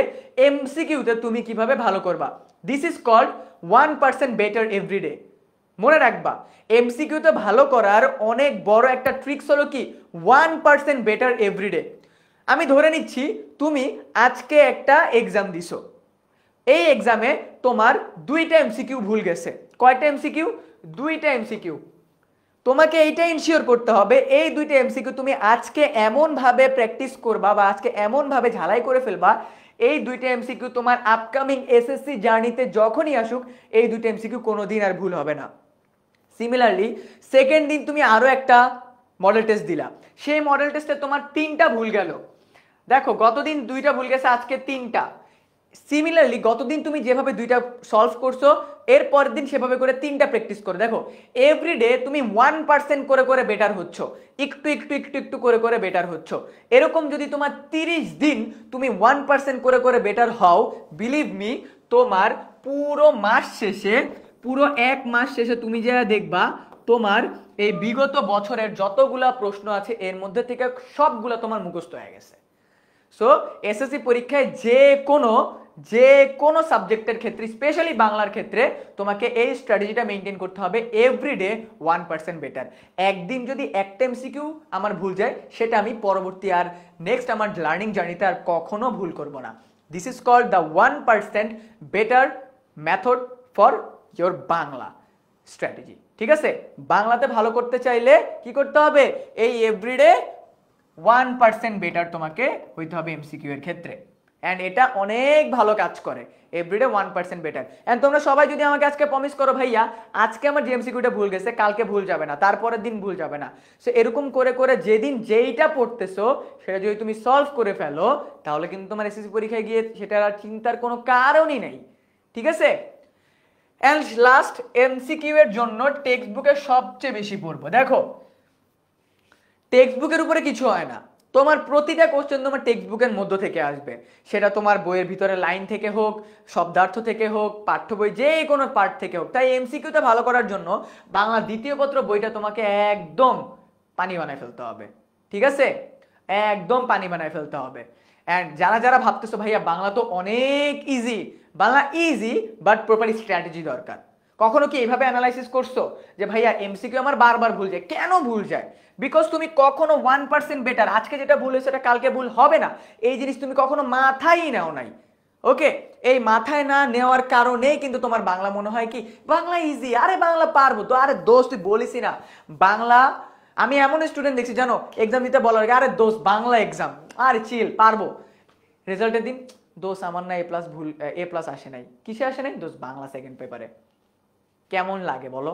এমসিকিউতে তুমি কিভাবে ভালো করবা। This is called 1% better everyday. মনে রাখবা, এমসিকিউতে ভালো করার অনেক বড় একটা ট্রিক্স হলো কি 1% বেটার এভরিডে। আমি ধরে নিচ্ছি তুমি আজকে একটা এক্সাম দিছো, এই এক্সামে তোমার 2টা এমসিকিউ ভুল গেছে। কয়টা এমসিকিউ? 2টা এমসিকিউ। তোমাকে এইটা ইনশিওর করতে হবে এই 2টা এমসিকিউ তুমি আজকে এমন ভাবে প্র্যাকটিস করবা বা আজকে এমন ভাবে ঝালাই করে ফেলবা, এই 2টা এমসিকিউ তোমার আপকামিং এসএসসি জার্নিতে যখনই আসুক এই 2টা এমসিকিউ কোনোদিন আর ভুল হবে না। সিমিলারলি সেকেন্ড দিন তুমি আরো একটা মডেল টেস্ট দিলা, সেই মডেল টেস্টে তোমার 3টা ভুল গেল। দেখো গতদিন 2টা ভুল গেছে, আজকে 3টা। সিমিলারলি গতদিন তুমি যেভাবে 2টা সলভ করছো, এর পরের দিন সেভাবে করে 3টা প্র্যাকটিস করো। দেখো এভরিডে তুমি 1% করে করে বেটার হচ্ছ, একটু একটু একটু একটু করে করে বেটার হচ্ছ। এরকম যদি তোমার 30 দিন তুমি 1% করে করে বেটার হও, বিলিভ মি, তোমার পুরো মাস শেষে, পুরো 1 মাস শেষে তুমি যা দেখবা তোমার এই বিগত বছরের যতগুলা প্রশ্ন আছে এর মধ্যে থেকে সবগুলা তোমার মুখস্থ হয়ে গেছে। সো এসএসসি পরীক্ষায় যে কোনো সাবজেক্টের ক্ষেত্রে, স্পেশালি বাংলার ক্ষেত্রে, তোমাকে এই স্ট্র্যাটেজিটা মেনটেন করতে হবে, এভরিডে 1% বেটার। একদিন যদি একটা এমসিকিউ আমার ভুল যায়, সেটা আমি পরবর্তী আর নেক্সট আমার লার্নিং জার্নিতে আর কখনো ভুল করব না। This is called the 1% better method for your Bangla strategy. ঠিক আছে, বাংলাতে ভালো করতে চাইলে কি করতে হবে, এই এভরিডে 1% বেটার তোমাকে হইতে হবে এমসিকিউ এর ক্ষেত্রে। অ্যান্ড এটা অনেক ভালো কাজ করে, এভরিডে 1% বেটার। অ্যান্ড তোমরা সবাই যদি আমাকে আজকে প্রমিস করো, ভাইয়া আজকে আমার যে এমসিকিউটা ভুল গেছে কালকে ভুল যাবে না, তারপরের দিন ভুল যাবে না, সো এরকম করে করে যেদিন যেইটা পড়তেছো সেটা যদি তুমি সলভ করে ফেলো, তাহলে কিন্তু তোমার এসএসসি পরীক্ষায় গিয়ে সেটা আর চিন্তার কোনো কারণই নেই। ঠিক আছে, অ্যান্ড লাস্ট এমসিকিউ এর জন্য টেক্সট বুকে সবচেয়ে বেশি পড়বো। দেখো টেক্সট বুকের উপরে কিছু হয় না, তোমার প্রতিটা কোশ্চেন তোমার টেক্সট বুকের মধ্য থেকে আসবে, সেটা তোমার বইয়ের ভিতরে লাইন থেকে হোক, শব্দার্থ থেকে হোক, পাঠ্য বই যে কোনো পার্ট থেকে হোক। তাই এমসিকিউতে ভালো করার জন্য বাংলা দ্বিতীয় পত্র বইটা তোমাকে একদম পানি বানায় ফেলতে হবে। ঠিক আছে, একদম পানি বানায় ফেলতে হবে। অ্যান্ড যারা যারা ভাবতেছো ভাইয়া বাংলা তো অনেক easy, Bangla easy but proper strategy দরকার। কখনো কি এইভাবে অ্যানালাইসিস করছো যে ভাইয়া এমসিকিউ আমার বারবার ভুল যায়, কেন ভুল যায়? বিকজ তুমি কখনো 1% বেটার, আজকে যেটা ভুল হয়েছে সেটা কালকে ভুল হবে না, এই জিনিস তুমি কখনো মাথায় নেও নাই। ওকে, এই মাথায় না নেওয়ার কারণেই কিন্তু তোমার বাংলা মনে হয় কি বাংলা ইজি, আরে বাংলা পারবো তো। আরে দোস্ত তুই বলিসই না বাংলা, আমি এমন স্টুডেন্ট দেখছি জানো এক্সাম দিতে বলার আগে, আরে দোস্ত বাংলা এক্সাম, আরে চিল পারবো, রেজাল্টের দিন দোস্ত আমার না A+ ভুল, A+ আসে নাই। কিসে আসে নাই দোস্ত? বাংলা সেকেন্ড পেপারে। কেমন লাগে বলো?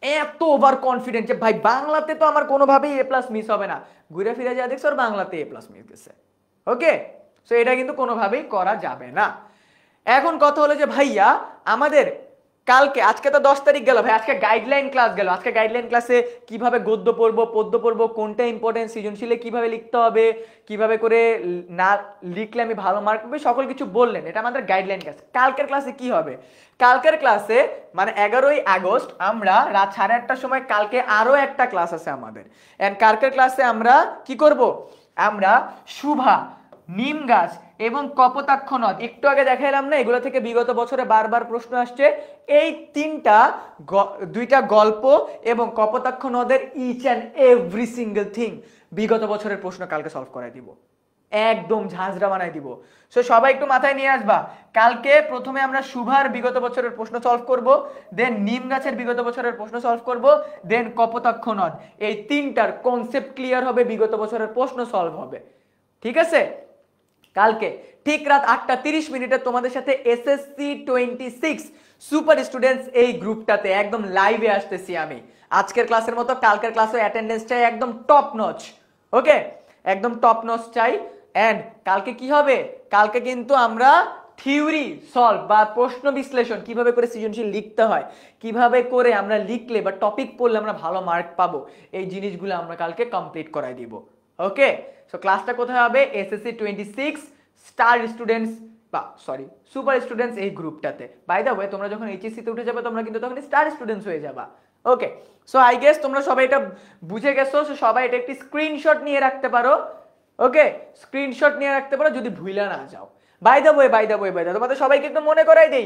এত ওভার কনফিডেন্ট যে ভাই বাংলাতে তো আমার কোনোভাবেই A+ মিস হবে না, ঘুরে ফিরে যা দেখছো বাংলাতে A+ মিস গেছে। ওকে, সো এটা কিন্তু কোনোভাবেই করা যাবে না। এখন কথা হলো যে ভাইয়া আমাদের কালকে, আজকে তো 10 তারিখ গেল ভাই, আজকে গাইডলাইন ক্লাস গেল। আজকে গাইডলাইন ক্লাসে কিভাবে গদ্য পড়বো, পদ্য পড়বো, কোনটা ইম্পর্টেন্ট, সৃজনশীলে কিভাবে লিখতে হবে, কিভাবে করে না লিখলে আমি ভালো মার্ক পাবো, সকল কিছু বললেন। এটা আমাদের গাইডলাইন ক্লাস। কালকের ক্লাসে কি হবে? কালকের ক্লাসে মানে 11ই আগস্ট আমরা রাত 8:30টার সময় কালকে আরো একটা ক্লাস আছে আমাদের। এন্ড কালকের ক্লাসে আমরা কি করব? আমরা শুভা নিম গাছ এবং কপোতাক্ষ নদ, একটু আগে দেখাইলাম না, এগুলো থেকে বিগত বছরে বারবার প্রশ্ন আসছে। এই দুইটা গল্প এবং কপোতাক্ষ নদের each and every single thing বিগত বছরের প্রশ্ন কালকে সলভ করাই দিব, একদম ঝাঁঝরা বানাই দিব। সো সবাই একটু মাথায় নিয়ে আসবা, কালকে প্রথমে আমরা সুভার বিগত বছরের প্রশ্ন সলভ করব, দেন নিম গাছের বিগত বছরের প্রশ্ন সলভ করব, দেন কপোতাক্ষ নদ। এই তিনটার কনসেপ্ট ক্লিয়ার হবে, বিগত বছরের প্রশ্ন সলভ হবে। ঠিক আছে? কালকে ঠিক রাত 8:30 তোমাদের সাথে এসএসসি 26 সুপার স্টুডেন্টস এই গ্রুপটাতে একদম লাইভে আসতেছি আমি। আজকের ক্লাসের মতো কালকের ক্লাসে অ্যাটেন্ডেন্স চাই একদম টপ নচ। ওকে, একদম টপ নচ চাই। এন্ড কালকে কি হবে, কালকে কিন্তু আমরা থিওরি সলভ বা প্রশ্ন বিশ্লেষণ কিভাবে করে সৃজনশীল লিখতে হয়, কিভাবে করে আমরা লিখলে বা টপিক পড়লে আমরা ভালো মার্ক পাবো, এই জিনিসগুলো আমরা কালকে কমপ্লিট করাই দিব। ওকে, সো ক্লাসটা কোথায় হবে, এসএসসি 26 স্টার স্টুডেন্টস বা সরি সুপার স্টুডেন্টস এই গ্রুপটাতে। বাই দ্য ওয়ে, তোমরা যখন এইচএসসি তে উঠে যাবে তোমরা কিন্তু তখন স্টার স্টুডেন্টস হয়ে যাবা। ওকে, সো আই গেস তোমরা সবাই এটা বুঝে গেছো। সো সবাই এটা একটি স্ক্রিনশট নিয়ে রাখতে পারো। ওকে, স্ক্রিনশট নিয়ে রাখতে পারো যদি ভুলে না যাও। বাই দ্য ওয়ে তোমাদের সবাইকে একটু মনে করাই দেই,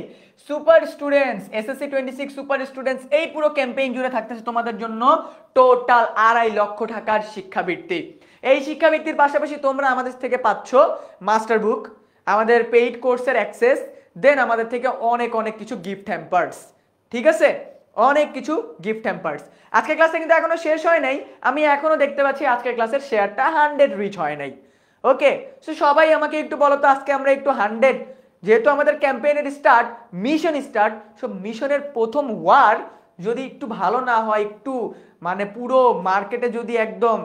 super students SSC 26 super students এই পুরো ক্যাম্পেইন জুড়ে থাকতেছে তোমাদের জন্য টোটাল 2.5 লক্ষ টাকার শিক্ষাবৃত্তি। এই শিক্ষাবৃত্তির পাশাপাশি তোমরা আমাদের থেকে পাচ্ছ মাস্টার বুক, আমাদের পেইড কোর্সের অ্যাক্সেস, দেন আমাদের থেকে অনেক অনেক কিছু গিফট হ্যাম্পার্স। ঠিক আছে, অনেক কিছু গিফট হ্যাম্পার্স। আজকের ক্লাসটা কিন্তু এখনো শেষ হয় নাই, আমি এখনো দেখতে পাচ্ছি আজকের ক্লাসের শেয়ারটা 100 রিচ হয় নাই। ওকে, সো সবাই আমাকে একটু বলো তো, আজকে আমরা একটু 100, যেহেতু আমাদের ক্যাম্পেইনের স্টার্ট, মিশন স্টার্ট, সো মিশনের প্রথম ওয়ার যদি একটু ভালো না হয়, একটু মানে পুরো মার্কেটে যদি একদম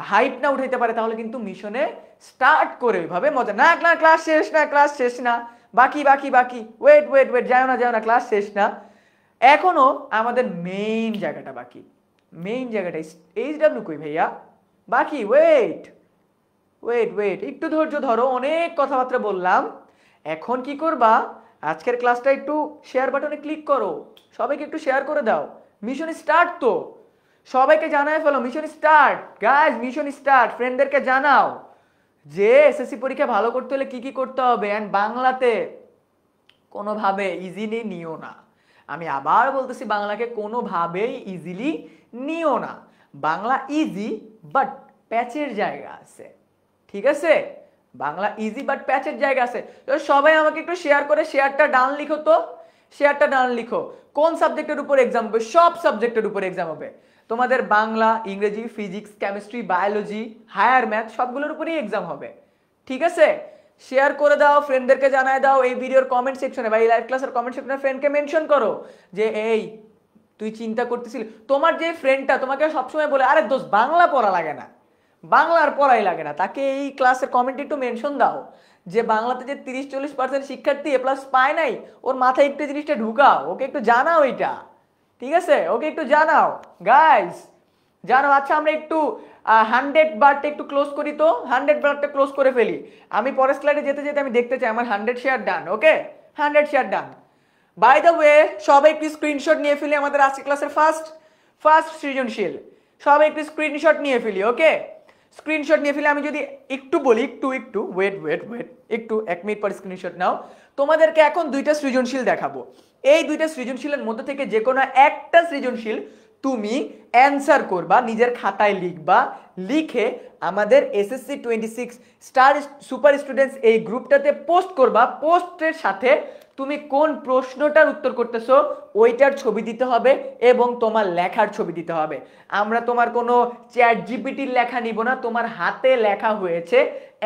হাইপ না উঠাইতে পারে, তাহলে কিন্তু মিশনে স্টার্ট করে ওইভাবে মজা না। ক্লাস শেষ না, ক্লাস শেষ না, বাকি বাকি বাকি, ওয়েট, যাও না, ক্লাস শেষ না, এখনো আমাদের মেইন জায়গাটা বাকি। মেইন জায়গাটা এইচডব্লিউ কই ভাইয়া, বাকি। ওয়েট, একটু ধৈর্য ধরো, অনেক কথাবার্তা বললাম। এখন কি করবা, আজকের ক্লাসটা একটু শেয়ার বাটনে ক্লিক করো, সবাইকে একটু শেয়ার করে দাও। মিশন স্টার্ট তো, সবাইকে জানায় ফেলো mission start guys, mission start. ফ্রেন্ডদেরকে জানাও যে এসএসসি পরীক্ষা ভালো করতে হলে কি কি করতে হবে। এন্ড বাংলাতে কোনোভাবে ইজিলি নিও না, আমি আবার বলতেছি, বাংলাকে কোনোভাবেই ইজিলি নিও না। বাংলা ইজি বাট প্যাচের জায়গা আছে। ঠিক আছে, বাংলা ইজি বাট প্যাচের জায়গা আছে। তো সবাই আমাকে একটু শেয়ার করে শেয়ারটা ডান লিখো তো, শেয়ারটা ডান লিখো। কোন সাবজেক্টের উপর এক্সাম হবে? সব সাবজেক্টের উপর এক্সাম হবে তোমাদের, বাংলা, ইংরেজি, physics, chemistry, biology, higher math, সবগুলোর উপরই এক্সাম হবে। ঠিক আছে, শেয়ার করে দাও, ফ্রেন্ডদেরকে জানায় দাও। এই ভিডিওর কমেন্ট সেকশনে বা এই লাইভ ক্লাসের কমেন্ট সেকশনে ফ্রেন্ডকে মেনশন করো যে এই তুই চিন্তা করতেছিলি, তোমার যে ফ্রেন্ডটা তোমাকে সবসময় বলে আরে দোস্ত বাংলা পড়া লাগে না, বাংলার পড়াই লাগে না, তাকে এই ক্লাসের কমেন্টে একটু মেনশন দাও যে বাংলাতে যে 30-40% শিক্ষার্থী এ প্লাস পায় নাই, ওর মাথায় একটু জিনিসটা ঢুকাও, ওকে একটু জানাও এটা। ঠিক আছে, ওকে একটু জানাও গাইস, জানো। আচ্ছা, আমরা একটু 100 বারটা একটু ক্লোজ করি তো, 100 বারটা ক্লোজ করে ফেলি। আমি পরের স্লাইডে যেতে যেতে আমি দেখতে চাই আমার 100 share done. Okay, 100 share done. By the way, সবাই একটু স্ক্রিনশট নিয়ে ফেলি আমাদের আজকে ক্লাসের ফার্স্ট সৃজনশীল। সবাই একটু স্ক্রিনশট নিয়ে ফেলি। ওকে, স্ক্রিনশট নিয়ে ফেলে আমি যদি একটু বলি, একটু ওয়েট, একটু 1 মিনিট পর স্ক্রিনশট নাও। তোমাদেরকে এখন দুইটা সৃজনশীল দেখাবো। এই দুইটা সৃজনশীলের মধ্যে থেকে যে কোনো একটা সৃজনশীল তুমি অ্যান্সার করবা, নিজের খাতায় লিখবা, লিখে আমাদের এসএসসি 26 স্টার সুপার স্টুডেন্টস এই গ্রুপটাতে পোস্ট করবা। পোস্টের সাথে তুমি কোন প্রশ্নটার উত্তর করতেছো ওইটার ছবি দিতে হবে এবং তোমার লেখার ছবি দিতে হবে। আমরা তোমার কোনো চ্যাট জিপিটির লেখা নিব না, তোমার হাতে লেখা হয়েছে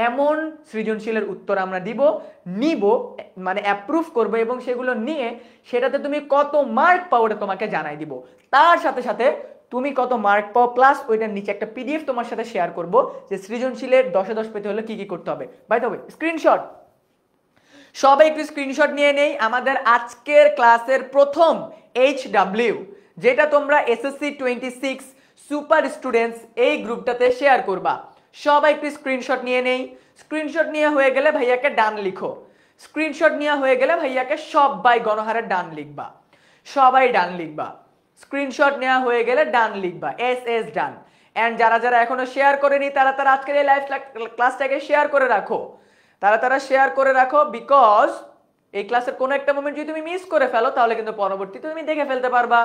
এমন সৃজনশীলের উত্তর আমরা নিব, মানে অ্যাপ্রুভ করবো, এবং সেগুলো নিয়ে সেটাতে তুমি কত মার্ক পাও ওটা তোমাকে জানাই দিব। তার সাথে সাথে তুমি কত মার্ক পাও প্লাস ওইটার নিচে একটা পিডিএফ তোমার সাথে শেয়ার করব যে সৃজনশীলের 10-এ 10 পেতে হলে কি কি করতে হবে। বাই দ্য ওয়ে, স্ক্রিনশট, সবাই একটু স্ক্রিনশট নিয়ে নেই। আমাদের আজকের ক্লাসের প্রথম HW, যেটা তোমরা এসএসসি 26 সুপার স্টুডেন্টস এই গ্রুপটাতে শেয়ার করবা। সবাই একটু স্ক্রিনশট নিয়ে নেই। স্ক্রিনশট নিয়ে হয়ে গেলে ভাইয়াকে ডান লিখো। স্ক্রিনশট নিয়ে হয়ে গেলে ভাইয়াকে সবাই গণহারে ডান লিখবা, সবাই ডান লিখবা। স্ক্রিনশট নেওয়া হয়ে গেলে ডান লিখবা, এস ডান। এন্ড যারা যারা এখনো শেয়ার করেনি তারা আজকের এই লাইভ ক্লাসটাকে শেয়ার করে রাখো। তারা তারা শেয়ার করে রাখো, বিকজ এই ক্লাসের কোনো একটা মোমেন্ট যদি তুমি মিস করে ফেলো তাহলে কিন্তু পরবর্তীতে তুমি দেখে ফেলতে পারবা।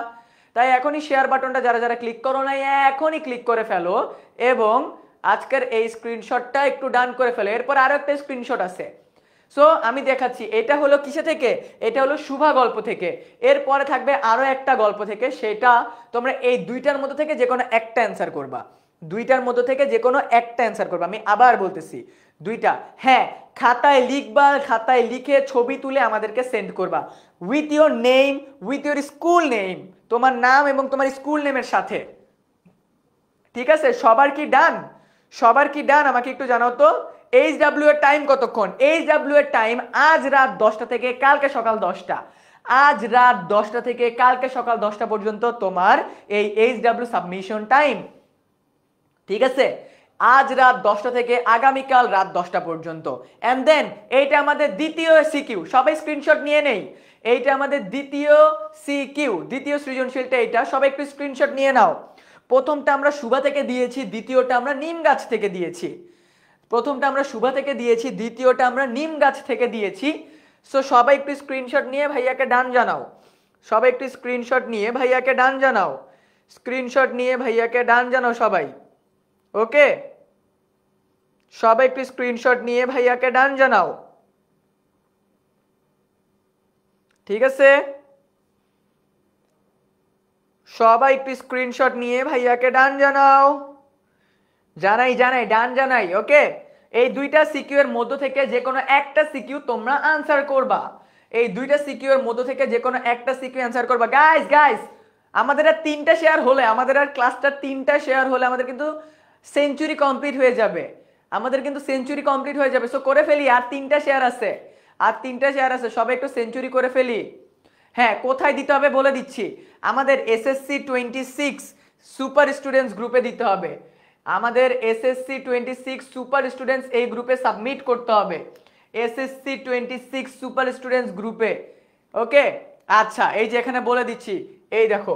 তাই এখনই শেয়ার বাটনটা যারা যারা ক্লিক করো নাই এখনই ক্লিক করে ফেলো এবং আজকের এই স্ক্রিনশটটা একটু ডান করে ফেলো। এরপর আরো একটা স্ক্রিনশট আছে, সো আমি দেখাচ্ছি। এটা হলো কিসে থেকে? এটা হলো শুভা গল্প থেকে। এরপরে থাকবে আরো একটা গল্প থেকে, সেটা তোমরা এই দুইটার মধ্যে থেকে যে কোনো একটা অ্যান্সার করবা। দুইটার মধ্যে থেকে যে কোনো একটা অ্যান্সার করবা। আমি আবার বলতেছি, দুইটা। হ্যাঁ, খাতায় লিখবা, খাতায় লিখে ছবি তুলে আমাদেরকে সেন্ড করবা with your name, with your school name, তোমার নাম এবং তোমার স্কুল নেমের সাথে। ঠিক আছে? সবার কি ডান? সবার কি ডান? আমাকে একটু জানাও তো। HW এর টাইম কতক্ষণ? HW এর টাইম আজ রাত 10টা থেকে কালকে সকাল 10টা। আজ রাত 10টা থেকে কালকে সকাল 10টা পর্যন্ত তোমার এই HW সাবমিশন টাইম। ঠিক আছে? আজ রাত 10টা থেকে আগামীকাল রাত 10টা পর্যন্ত। এন্ড দেন এইটা আমাদের দ্বিতীয় সিকিউ, সবাই স্ক্রিনশট নিয়ে নেই। এইটা আমাদের দ্বিতীয় সিকিউ, দ্বিতীয় সৃজনশীলটা এইটা, সবাই একটু স্ক্রিনশট নিয়ে নাও। প্রথমটা আমরা শুভা থেকে দিয়েছি, দ্বিতীয়টা আমরা নিম গাছ থেকে দিয়েছি। প্রথমটা আমরা শুভা থেকে দিয়েছি, দ্বিতীয়টা আমরা নিম গাছ থেকে দিয়েছি। সো সবাই একটু স্ক্রিনশট নিয়ে ভাইয়াকে ডান জানাও। সবাই একটু স্ক্রিনশট নিয়ে ভাইয়াকে ডান জানাও। স্ক্রিনশট নিয়ে ভাইয়াকে ডান জানাও সবাই। ওকে, সবাই একটু স্ক্রিনশট নিয়ে ভাইয়াকে ডান জানাও। ঠিক আছে, সবাই একটু স্ক্রিনশট নিয়ে ভাইয়াকে ডান জানাও। জানাই জানাই ডান জানাই। ওকে, এই দুইটা সিকিউ এর মধ্য থেকে যে কোনো একটা সিকিউ তোমরা আনসার করবা। এই দুইটা সিকিউ এর মধ্য থেকে যে কোনো একটা সিকিউ আনসার করবা। গাইস গাইস, আমাদের আর 3টা শেয়ার হলে, আমাদের আর ক্লাসটা 3টা শেয়ার হলে আমাদের কিন্তু সেঞ্চুরি কমপ্লিট হয়ে যাবে। আমাদের কিন্তু সেঞ্চুরি কমপ্লিট হয়ে যাবে। সো করে ফেলি, আর 3টা শেয়ার আছে, আর 3টা শেয়ার আছে, সবাই একটু সেঞ্চুরি করে ফেলি। হ্যাঁ, কোথায় দিতে হবে বলে দিচ্ছি। আমাদের SSC 26 সুপার স্টুডেন্টস গ্রুপে দিতে হবে। আমাদের SSC 26 সুপার স্টুডেন্টস এই গ্রুপে সাবমিট করতে হবে। SSC 26 সুপার স্টুডেন্টস গ্রুপে। ওকে, আচ্ছা, এই যে এখানে বলে দিচ্ছি, এই দেখো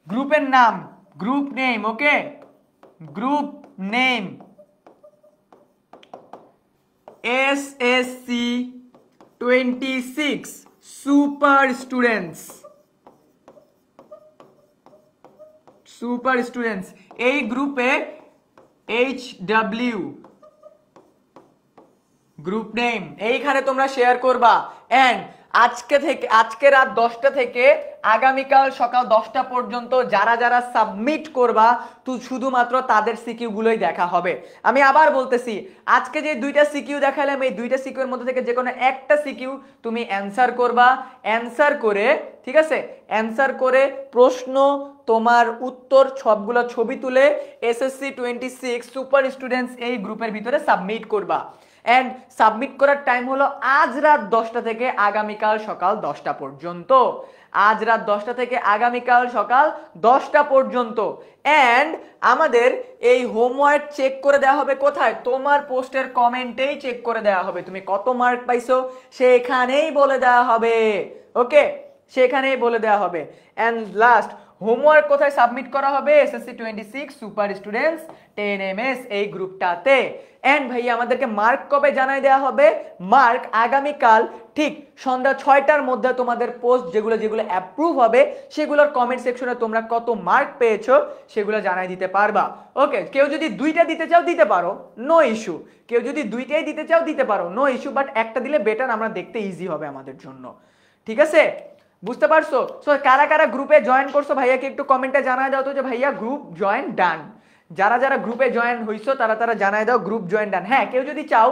গ্রুপের নাম, group name. Okay, group name SSC 26 super students. Super students এই গ্রুপে HW গ্রুপ নেম এইখানে তোমরা শেয়ার করবা। এন্ড আজকে রাত 10টা থেকে আগামীকাল সকাল 10টা পর্যন্ত যারা যারা সাবমিট করবা তো শুধুমাত্র তাদের সিকিউ গুলোই দেখা হবে। আমি আবার বলতেছি, আজকে যে দুইটা সিকিউ দেখালাম এই দুইটা সিকিউ এর মধ্যে থেকে যে কোনো একটা সিকিউ তুমি অ্যানসার করবা। অ্যানসার করে, ঠিক আছে, অ্যানসার করে প্রশ্ন তোমার উত্তর সবগুলো ছবি তুলে SSC 26 সুপার স্টুডেন্টস এই গ্রুপের ভিতরে সাবমিট করবা। এন্ড সাবমিট করার টাইম হলো আজ রাত 10টা থেকে আগামীকাল সকাল 10টা পর্যন্ত। আজ রাত 10টা থেকে আগামীকাল সকাল 10টা পর্যন্ত। এন্ড আমাদের এই হোমওয়ার্ক চেক করে দেওয়া হবে কোথায়? তোমার পোস্টের কমেন্টেই চেক করে দেওয়া হবে। তুমি কত মার্ক পাইছো সেখানেই বলে দেওয়া হবে। ওকে, সেখানেই বলে দেওয়া হবে। এন্ড লাস্ট, হোমওয়ার্ক কোথায় সাবমিট করা হবে? SSC 26 সুপার স্টুডেন্টস 10MS এই গ্রুপটাতে। এন্ড ভাই আমাদেরকে মার্ক কবে জানাই দেওয়া হবে? মার্ক আগামীকাল ঠিক সন্ধ্যা 6টার মধ্যে তোমাদের পোস্ট যেগুলো যেগুলো অ্যাপ্রুভ হবে সেগুলোর কমেন্ট সেকশনে তোমরা কত মার্ক পেয়েছো সেগুলো জানাই দিতে পারবা। ওকে, কেউ যদি দুইটা দিতে চাও দিতে পারো, নো ইস্যু। কেউ যদি দুইটাই দিতে চাও দিতে পারো, নো ইস্যু। বাট একটা দিলে বেটার, আমরা দেখতে ইজি হবে আমাদের জন্য। ঠিক আছে, বুঝতে পারছো? সো কারা কারা গ্রুপে জয়েন করছো ভাইয়াকে একটু কমেন্টে জানায় দাও তো যে ভাইয়া গ্রুপ জয়েন ডান। যারা যারা গ্রুপে জয়েন হইছো তারা তারা জানায় দাও গ্রুপ জয়েন ডান। হ্যাঁ, কেউ যদি চাও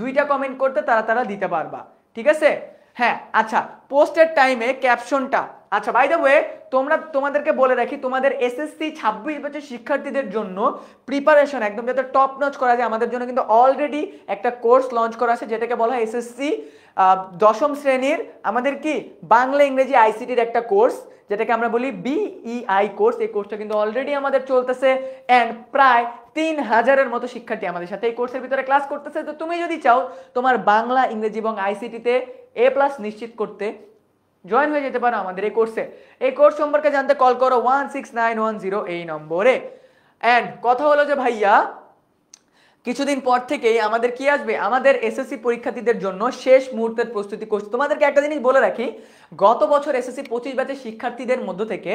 দুইটা কমেন্ট করতে তারা তারা দিতে পারবা। ঠিক আছে, হ্যাঁ। আচ্ছা, পোস্টের টাইমে ক্যাপশনটা, আচ্ছা বাই দ্য ওয়ে তোমাদেরকে বলে রাখি, তোমাদের SSC 26 ব্যাচের শিক্ষার্থীদের জন্য প্রিপারেশন একদম যাতে টপ নচ করা যায় আমাদের জন্য কিন্তু অলরেডি একটা কোর্স লঞ্চ করা আছে যেটাকে বলা হয় SSC 10ম শ্রেণীর আমাদের কি বাংলা ইংরেজি ICTর একটা কোর্স যেটাকে আমরা বলি BEI কোর্স। এই কোর্সটা কিন্তু অলরেডি আমাদের চলতেছে এন্ড প্রায় 3000-এর মতো শিক্ষার্থী আমাদের সাথে এই কোর্সের ভিতরে ক্লাস করতেছে। তো তুমি যদি চাও তোমার বাংলা ইংরেজি এবং ICTতে A+ নিশ্চিত করতে, জয়েন হয়ে যেতে পারো আমাদের এই কোর্সে। এই কোর্স সম্পর্কে জানতে কল করো 16910 এই নম্বরে। এন্ড কথা হলো যে ভাইয়া কিছুদিন পর থেকেই আমাদের কি আসবে, আমাদের এসএসসি পরীক্ষার্থীদের জন্য শেষ মুহূর্তের প্রস্তুতি কোর্স। তোমাদেরকে একটা জিনিস বলে রাখি, গত বছর এসএসসি 25 ব্যাচের শিক্ষার্থীদের মধ্য থেকে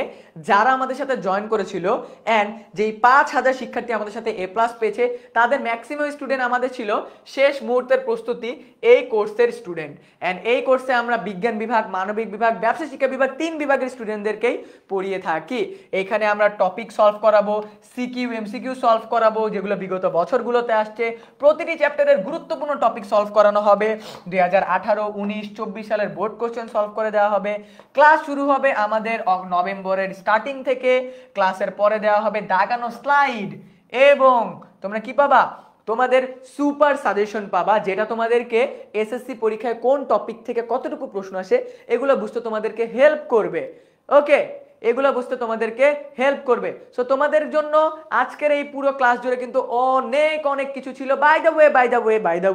যারা আমাদের সাথে জয়েন করেছিল অ্যান্ড যেই 5000 শিক্ষার্থী আমাদের সাথে এ প্লাস পেয়েছে, তাদের ম্যাক্সিমাম স্টুডেন্ট আমাদের ছিল শেষ মুহূর্তের প্রস্তুতি এই কোর্সের স্টুডেন্ট। অ্যান্ড এই কোর্সে আমরা বিজ্ঞান বিভাগ, মানবিক বিভাগ, ব্যবসা শিক্ষা বিভাগ 3 বিভাগের স্টুডেন্টদেরকেই পড়িয়ে থাকি। এখানে আমরা টপিক সলভ করাবো, সিকিউ এমসিকিউ সলভ করাবো যেগুলো বিগত বছরগুলোতে আসছে। প্রতিটি চ্যাপ্টারের গুরুত্বপূর্ণ টপিক সলভ করানো হবে। 2018, 19, 24 সালের বোর্ড কোশ্চেন সলভ করে দেওয়া হবে। ক্লাস শুরু হবে আমাদের নভেম্বরের স্টার্টিং থেকে। ক্লাসের পরে দেওয়া হবে দাগানো স্লাইড এবং তোমরা কি পাবা, তোমাদের সুপার সাজেশন পাবা, যেটা তোমাদেরকে এসএসসি পরীক্ষায় কোন টপিক থেকে কতটুকু প্রশ্ন আসে এগুলো বুঝতে তোমাদেরকে হেল্প করবে। ওকে, এগুলো বুঝতে তোমাদেরকে হেল্প করবে। সো তোমাদের জন্য আজকের এই পুরো ক্লাস জুড়ে কিন্তু অনেক কিছু ছিল। বাই দ্য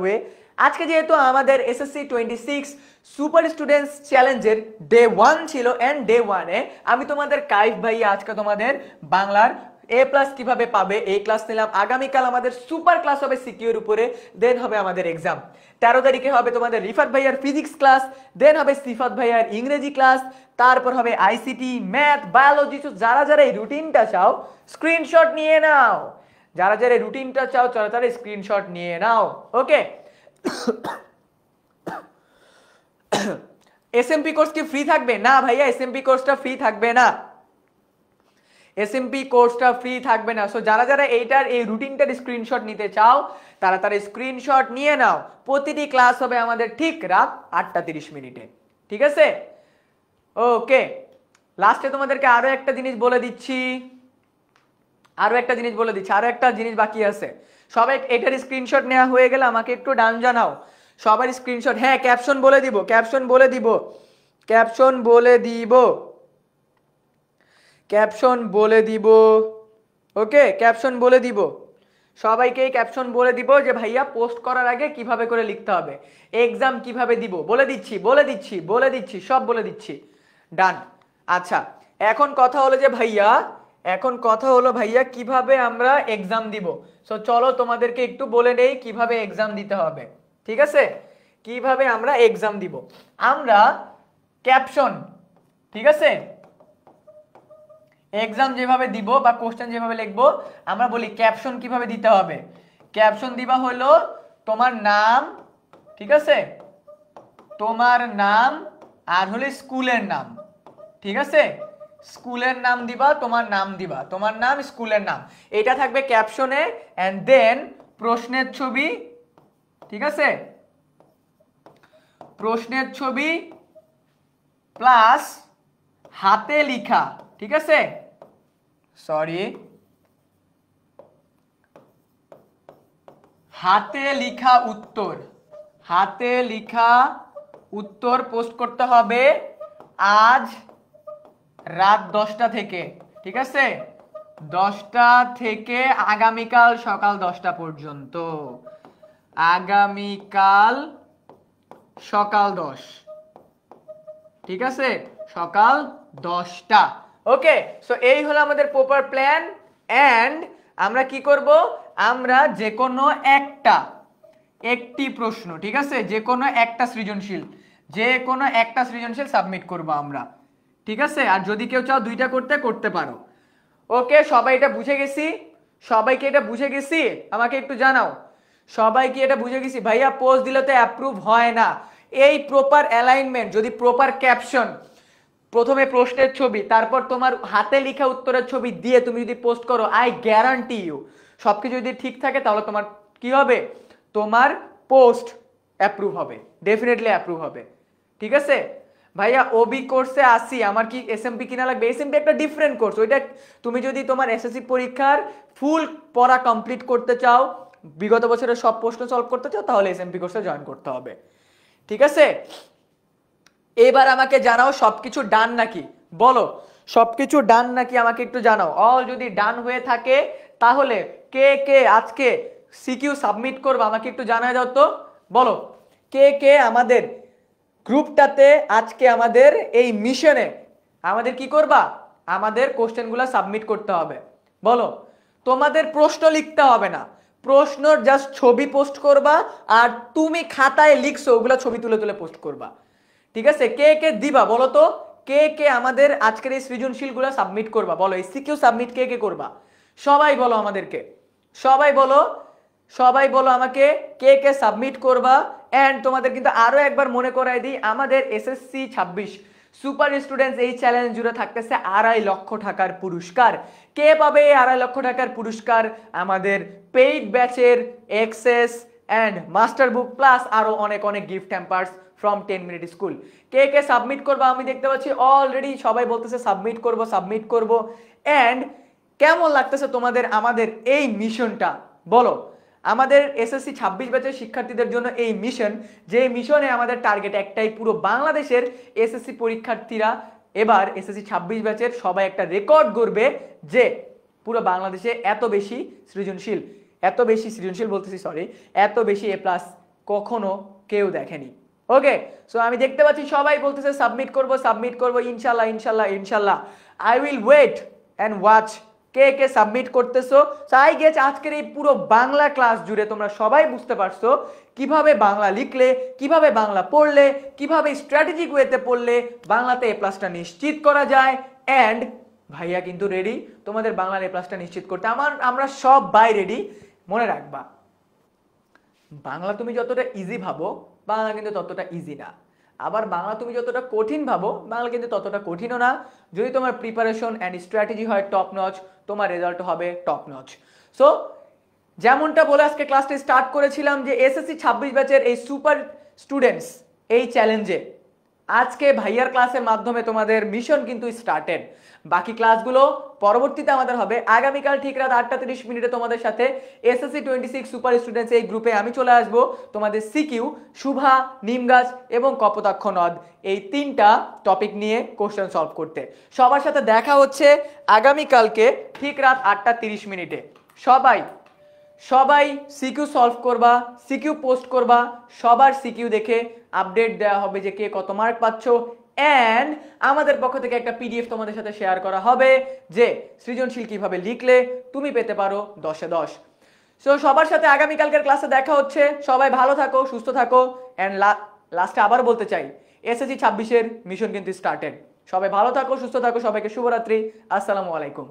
ওয়ে আজকে যেহেতু আমাদের এসএসসি 26 সুপার স্টুডেন্টস চ্যালেঞ্জের ডে 1 ছিল, এন্ড ডে 1 এ আমি তোমাদের কাইফ ভাই আজকে তোমাদের বাংলার এ প্লাস কিভাবে পাবে এই ক্লাস নিলাম। আগামীকাল আমাদের সুপার ক্লাস হবে সিকিউর উপরে, দেন হবে আমাদের এক্সাম। 13 তারিখে হবে তোমাদের রিফাত ভাইয়ার ফিজিক্স ক্লাস, দেন হবে সিফাত ভাইয়ার ইংরেজি ক্লাস, তারপর হবে আইসিটি, ম্যাথ, বায়োলজি। যারা এই রুটিনটা চাও স্ক্রিনশট নিয়ে নাও, যারা এই রুটিনটা চাও তারা স্ক্রিনশট নিয়ে নাও। ওকে, এসএমপি কোর্স কি ফ্রি থাকবে? না ভাইয়া, এসএমপি কোর্সটা ফ্রি থাকবে না, এসএমপি কোর্সটা ফ্রি থাকবে না। সো যারা এইটার এই রুটিনটার স্ক্রিনশট নিতে চাও তারা স্ক্রিনশট নিয়ে নাও। প্রতিটি ক্লাস হবে আমাদের ঠিক রাত 8:30 মিনিটে, ঠিক আছে? ওকে, লাস্টে তোমাদেরকে আরো একটা জিনিস বলে দিচ্ছি, আরো একটা জিনিস বাকি আছে। সবাই এটার স্ক্রিনশট নেওয়া হয়ে গেলে আমাকে একটু ডান জানাও সবার স্ক্রিনশট। হ্যাঁ, ক্যাপশন বলে দিব ওকে, ক্যাপশন বলে দিব, সবাইকেই ক্যাপশন বলে দিব যে ভাইয়া পোস্ট করার আগে কিভাবে করে লিখতে হবে, এক্সাম কিভাবে দিব বলে দিচ্ছি, সব বলে দিচ্ছি। ডান। আচ্ছা, এখন কথা হলো ভাইয়া কিভাবে আমরা এক্সাম দিব। সো চলো তোমাদেরকে একটু বলে নেই কিভাবে এক্সাম দিতে হবে, ঠিক আছে? কিভাবে আমরা এক্সাম দিব, আমরা ক্যাপশন, ঠিক আছে, এক্সাম যেভাবে দিব বা কোশ্চেন যেভাবে লিখবো আমরা বলি ক্যাপশন কিভাবে দিতে হবে। ক্যাপশন দিবা হলো তোমার নাম, ঠিক আছে, তোমার নাম আর হলো স্কুলের নাম, ঠিক আছে? স্কুলের নাম দিবা, তোমার নাম স্কুলের নাম, এটা থাকবে ক্যাপশনে। এন্ড দেন প্রশ্নের ছবি, ঠিক আছে, প্রশ্নের ছবি প্লাস হাতে লেখা, ঠিক আছে, হাতে লেখা উত্তর পোস্ট করতে হবে আজ রাত 10টা থেকে, ঠিক আছে? 10টা থেকে আগামীকাল সকাল 10টা পর্যন্ত, আগামীকাল সকাল 10, ঠিক আছে, সকাল 10টা। ওকে, সো এই হলো আমাদের প্রপার প্ল্যান। এন্ড আমরা কি করব, আমরা যে কোনো একটি প্রশ্ন, ঠিক আছে, যে কোনো একটা সৃজনশীল সাবমিট করব আমরা, ঠিক আছে? আর যদি কেউ চাও 2টা করতে পারো। ওকে, সবাই এটা বুঝে গেছি? সবাইকে এটা বুঝে গেছি? আমাকে একটু জানাও সবাই কি এটা বুঝে গেছি? ভাইয়া পোস্ট দিলে তো অ্যাপ্রুভ হয় না। এই প্রপার অ্যালাইনমেন্ট, যদি প্রপার ক্যাপশন, প্রথমে প্রশ্নের ছবি, তারপর তোমার হাতে লেখা উত্তরের ছবি দিয়ে তুমি যদি পোস্ট করো, আই গ্যারান্টি ইউ সবকিছু যদি ঠিক থাকে তাহলে তোমার কি হবে, তোমার পোস্ট অ্যাপ্রুভ হবে, ডেফিনেটলি অ্যাপ্রুভ হবে, ঠিক আছে? ভাইয়া ওবি কোর্সে আসি, আমার কি এসএমপি কিনা লাগবে? এসএমপি একটা ডিফারেন্ট কোর্স, ওইটা তুমি যদি তোমার এসএসসি পরীক্ষার ফুল পড়া কমপ্লিট করতে চাও, বিগত বছরের সব প্রশ্ন সলভ করতে চাও, তাহলে এসএমপি কোর্সে জয়েন করতে হবে, ঠিক আছে? এবার আমাকে জানাও সবকিছু ডান নাকি, বলো সবকিছু ডান নাকি, আমাকে একটু জানাও। অল যদি ডান হয়ে থাকে তাহলে কে আজকে সিকিউ সাবমিট করবে আমাকে একটু জানায় দাও তো। বলো কে আমাদের গ্রুপটাতে আজকে আমাদের এই মিশনে আমাদের কি করবা, আমাদের কোশ্চেনগুলো সাবমিট করতে হবে। বলো, তোমাদের প্রশ্ন লিখতে হবে না, প্রশ্নর জাস্ট ছবি পোস্ট করবা, আর তুমি খাতায় লিখছো ওগুলা ছবি তুলে তুলে পোস্ট করবা। ঠিক আছে, কে কে দিবা বলো তো, কে কে আমাদের আজকের এই সৃজনশীলগুলো সাবমিট করবা বলো, এই সিকিউ সাবমিট কে কে করবা, সবাই বলো আমাদেরকে, সবাই বলো, সবাই বলো আমাকে কে কে সাবমিট করবা। এন্ড তোমাদের কিন্তু আরো একবার মনে করাই দিই, আমাদের এসএসসি 26 সুপার স্টুডেন্টস এই চ্যালেঞ্জ জুড়ে থাকতেছে 2.5 লক্ষ টাকার পুরস্কার। কে পাবে এই 2.5 লক্ষ টাকার পুরস্কার? আমাদের পেইড ব্যাচের access and master book plus আরো অনেক অনেক gift hampers from 10 minute school. কে কে সাবমিট করবা আমি দেখতে পাচ্ছি অলরেডি সবাই বলতেছে সাবমিট করব সাবমিট করব। এন্ড কেমন লাগতেছে তোমাদের আমাদের এই মিশনটা বলো? আমাদের এসএসসি 26 ব্যাচের শিক্ষার্থীদের জন্য এই মিশন, যে মিশনে আমাদের টার্গেট একটাই, পুরো বাংলাদেশের এসএসসি পরীক্ষার্থীরা এবার এসএসসি 26 ব্যাচের সবাই একটা রেকর্ড গড়বে যে পুরো বাংলাদেশে এত বেশি সৃজনশীল বলতেছি সরি, এত বেশি এ প্লাস কখনো কেউ দেখেনি। ওকে, সো আমি দেখতে পাচ্ছি সবাই বলতেছে সাবমিট করব ইনশাল্লাহ ইনশাল্লাহ ইনশাল্লাহ। I will wait and watch কে কে সাবমিট করতেছো। আই গেস আজকের এই পুরো বাংলা ক্লাস জুড়ে তোমরা সবাই বুঝতে পারছো কিভাবে বাংলা লিখলে, কিভাবে বাংলা পড়লে, কিভাবে স্ট্র্যাটেজিক ওয়েতে পড়লে বাংলাতে এ প্লাসটা নিশ্চিত করা যায়। অ্যান্ড ভাইয়া কিন্তু রেডি তোমাদের বাংলার এ প্লাসটা নিশ্চিত করতে, আমরা সবাই রেডি। মনে রাখবা, বাংলা তুমি যতটা ইজি ভাবো বাংলা কিন্তু ততটা ইজি না, আবার বাংলা তুমি যতটা কঠিন ভাবো বাংলা কিন্তু ততটা কঠিনও না। যদি তোমার প্রিপারেশন অ্যান্ড স্ট্র্যাটেজি হয় টপ নচ, তোমার রেজাল্ট হবে টপ নচ। সো যেমনটা বলে আজকে ক্লাসটা স্টার্ট করেছিলাম যে এসএসসি 26 ব্যাচের এই সুপার স্টুডেন্টস এই চ্যালেঞ্জে আজকে ভাইয়ার ক্লাসের মাধ্যমে তোমাদের মিশন কিন্তু স্টার্টেড। বাকি ক্লাসগুলো পরবর্তীতে আমাদের হবে আগামীকাল ঠিক রাত 8:30 তোমাদের সাথে এসএসসি 26 সুপার স্টুডেন্টস এই গ্রুপে আমি চলে আসবো তোমাদের সিকিউ, শুভা, নিমগাছ এবং কপোতাক্ষ নদ এই 3টা টপিক নিয়ে কোশ্চেন সলভ করতে। সবার সাথে দেখা হচ্ছে আগামীকালকে ঠিক রাত 8:30। সবাই সিকিউ সলভ করবা, সিকিউ পোস্ট করবা, সবার সিকিউ দেখে আপডেট দেওয়া হবে যে কে কত মার্ক পাচ্ছ। এন্ড আমাদের পক্ষ থেকে একটা পিডিএফ তোমাদের সাথে শেয়ার করা হবে যে সৃজনশীল কিভাবে লিখলে তুমি পেতে পারো 10-এ 10। সো সবার সাথে আগামীকালকের ক্লাসে দেখা হচ্ছে। সবাই ভালো থাকো, সুস্থ থাকো। এন্ড লাস্টে আবার বলতে চাই এসএসসি 26 এর মিশন কিন্তু স্টার্টেড। সবাই ভালো থাকো, সুস্থ থাকো, সবাইকে শুভরাত্রি, আসসালামু আলাইকুম।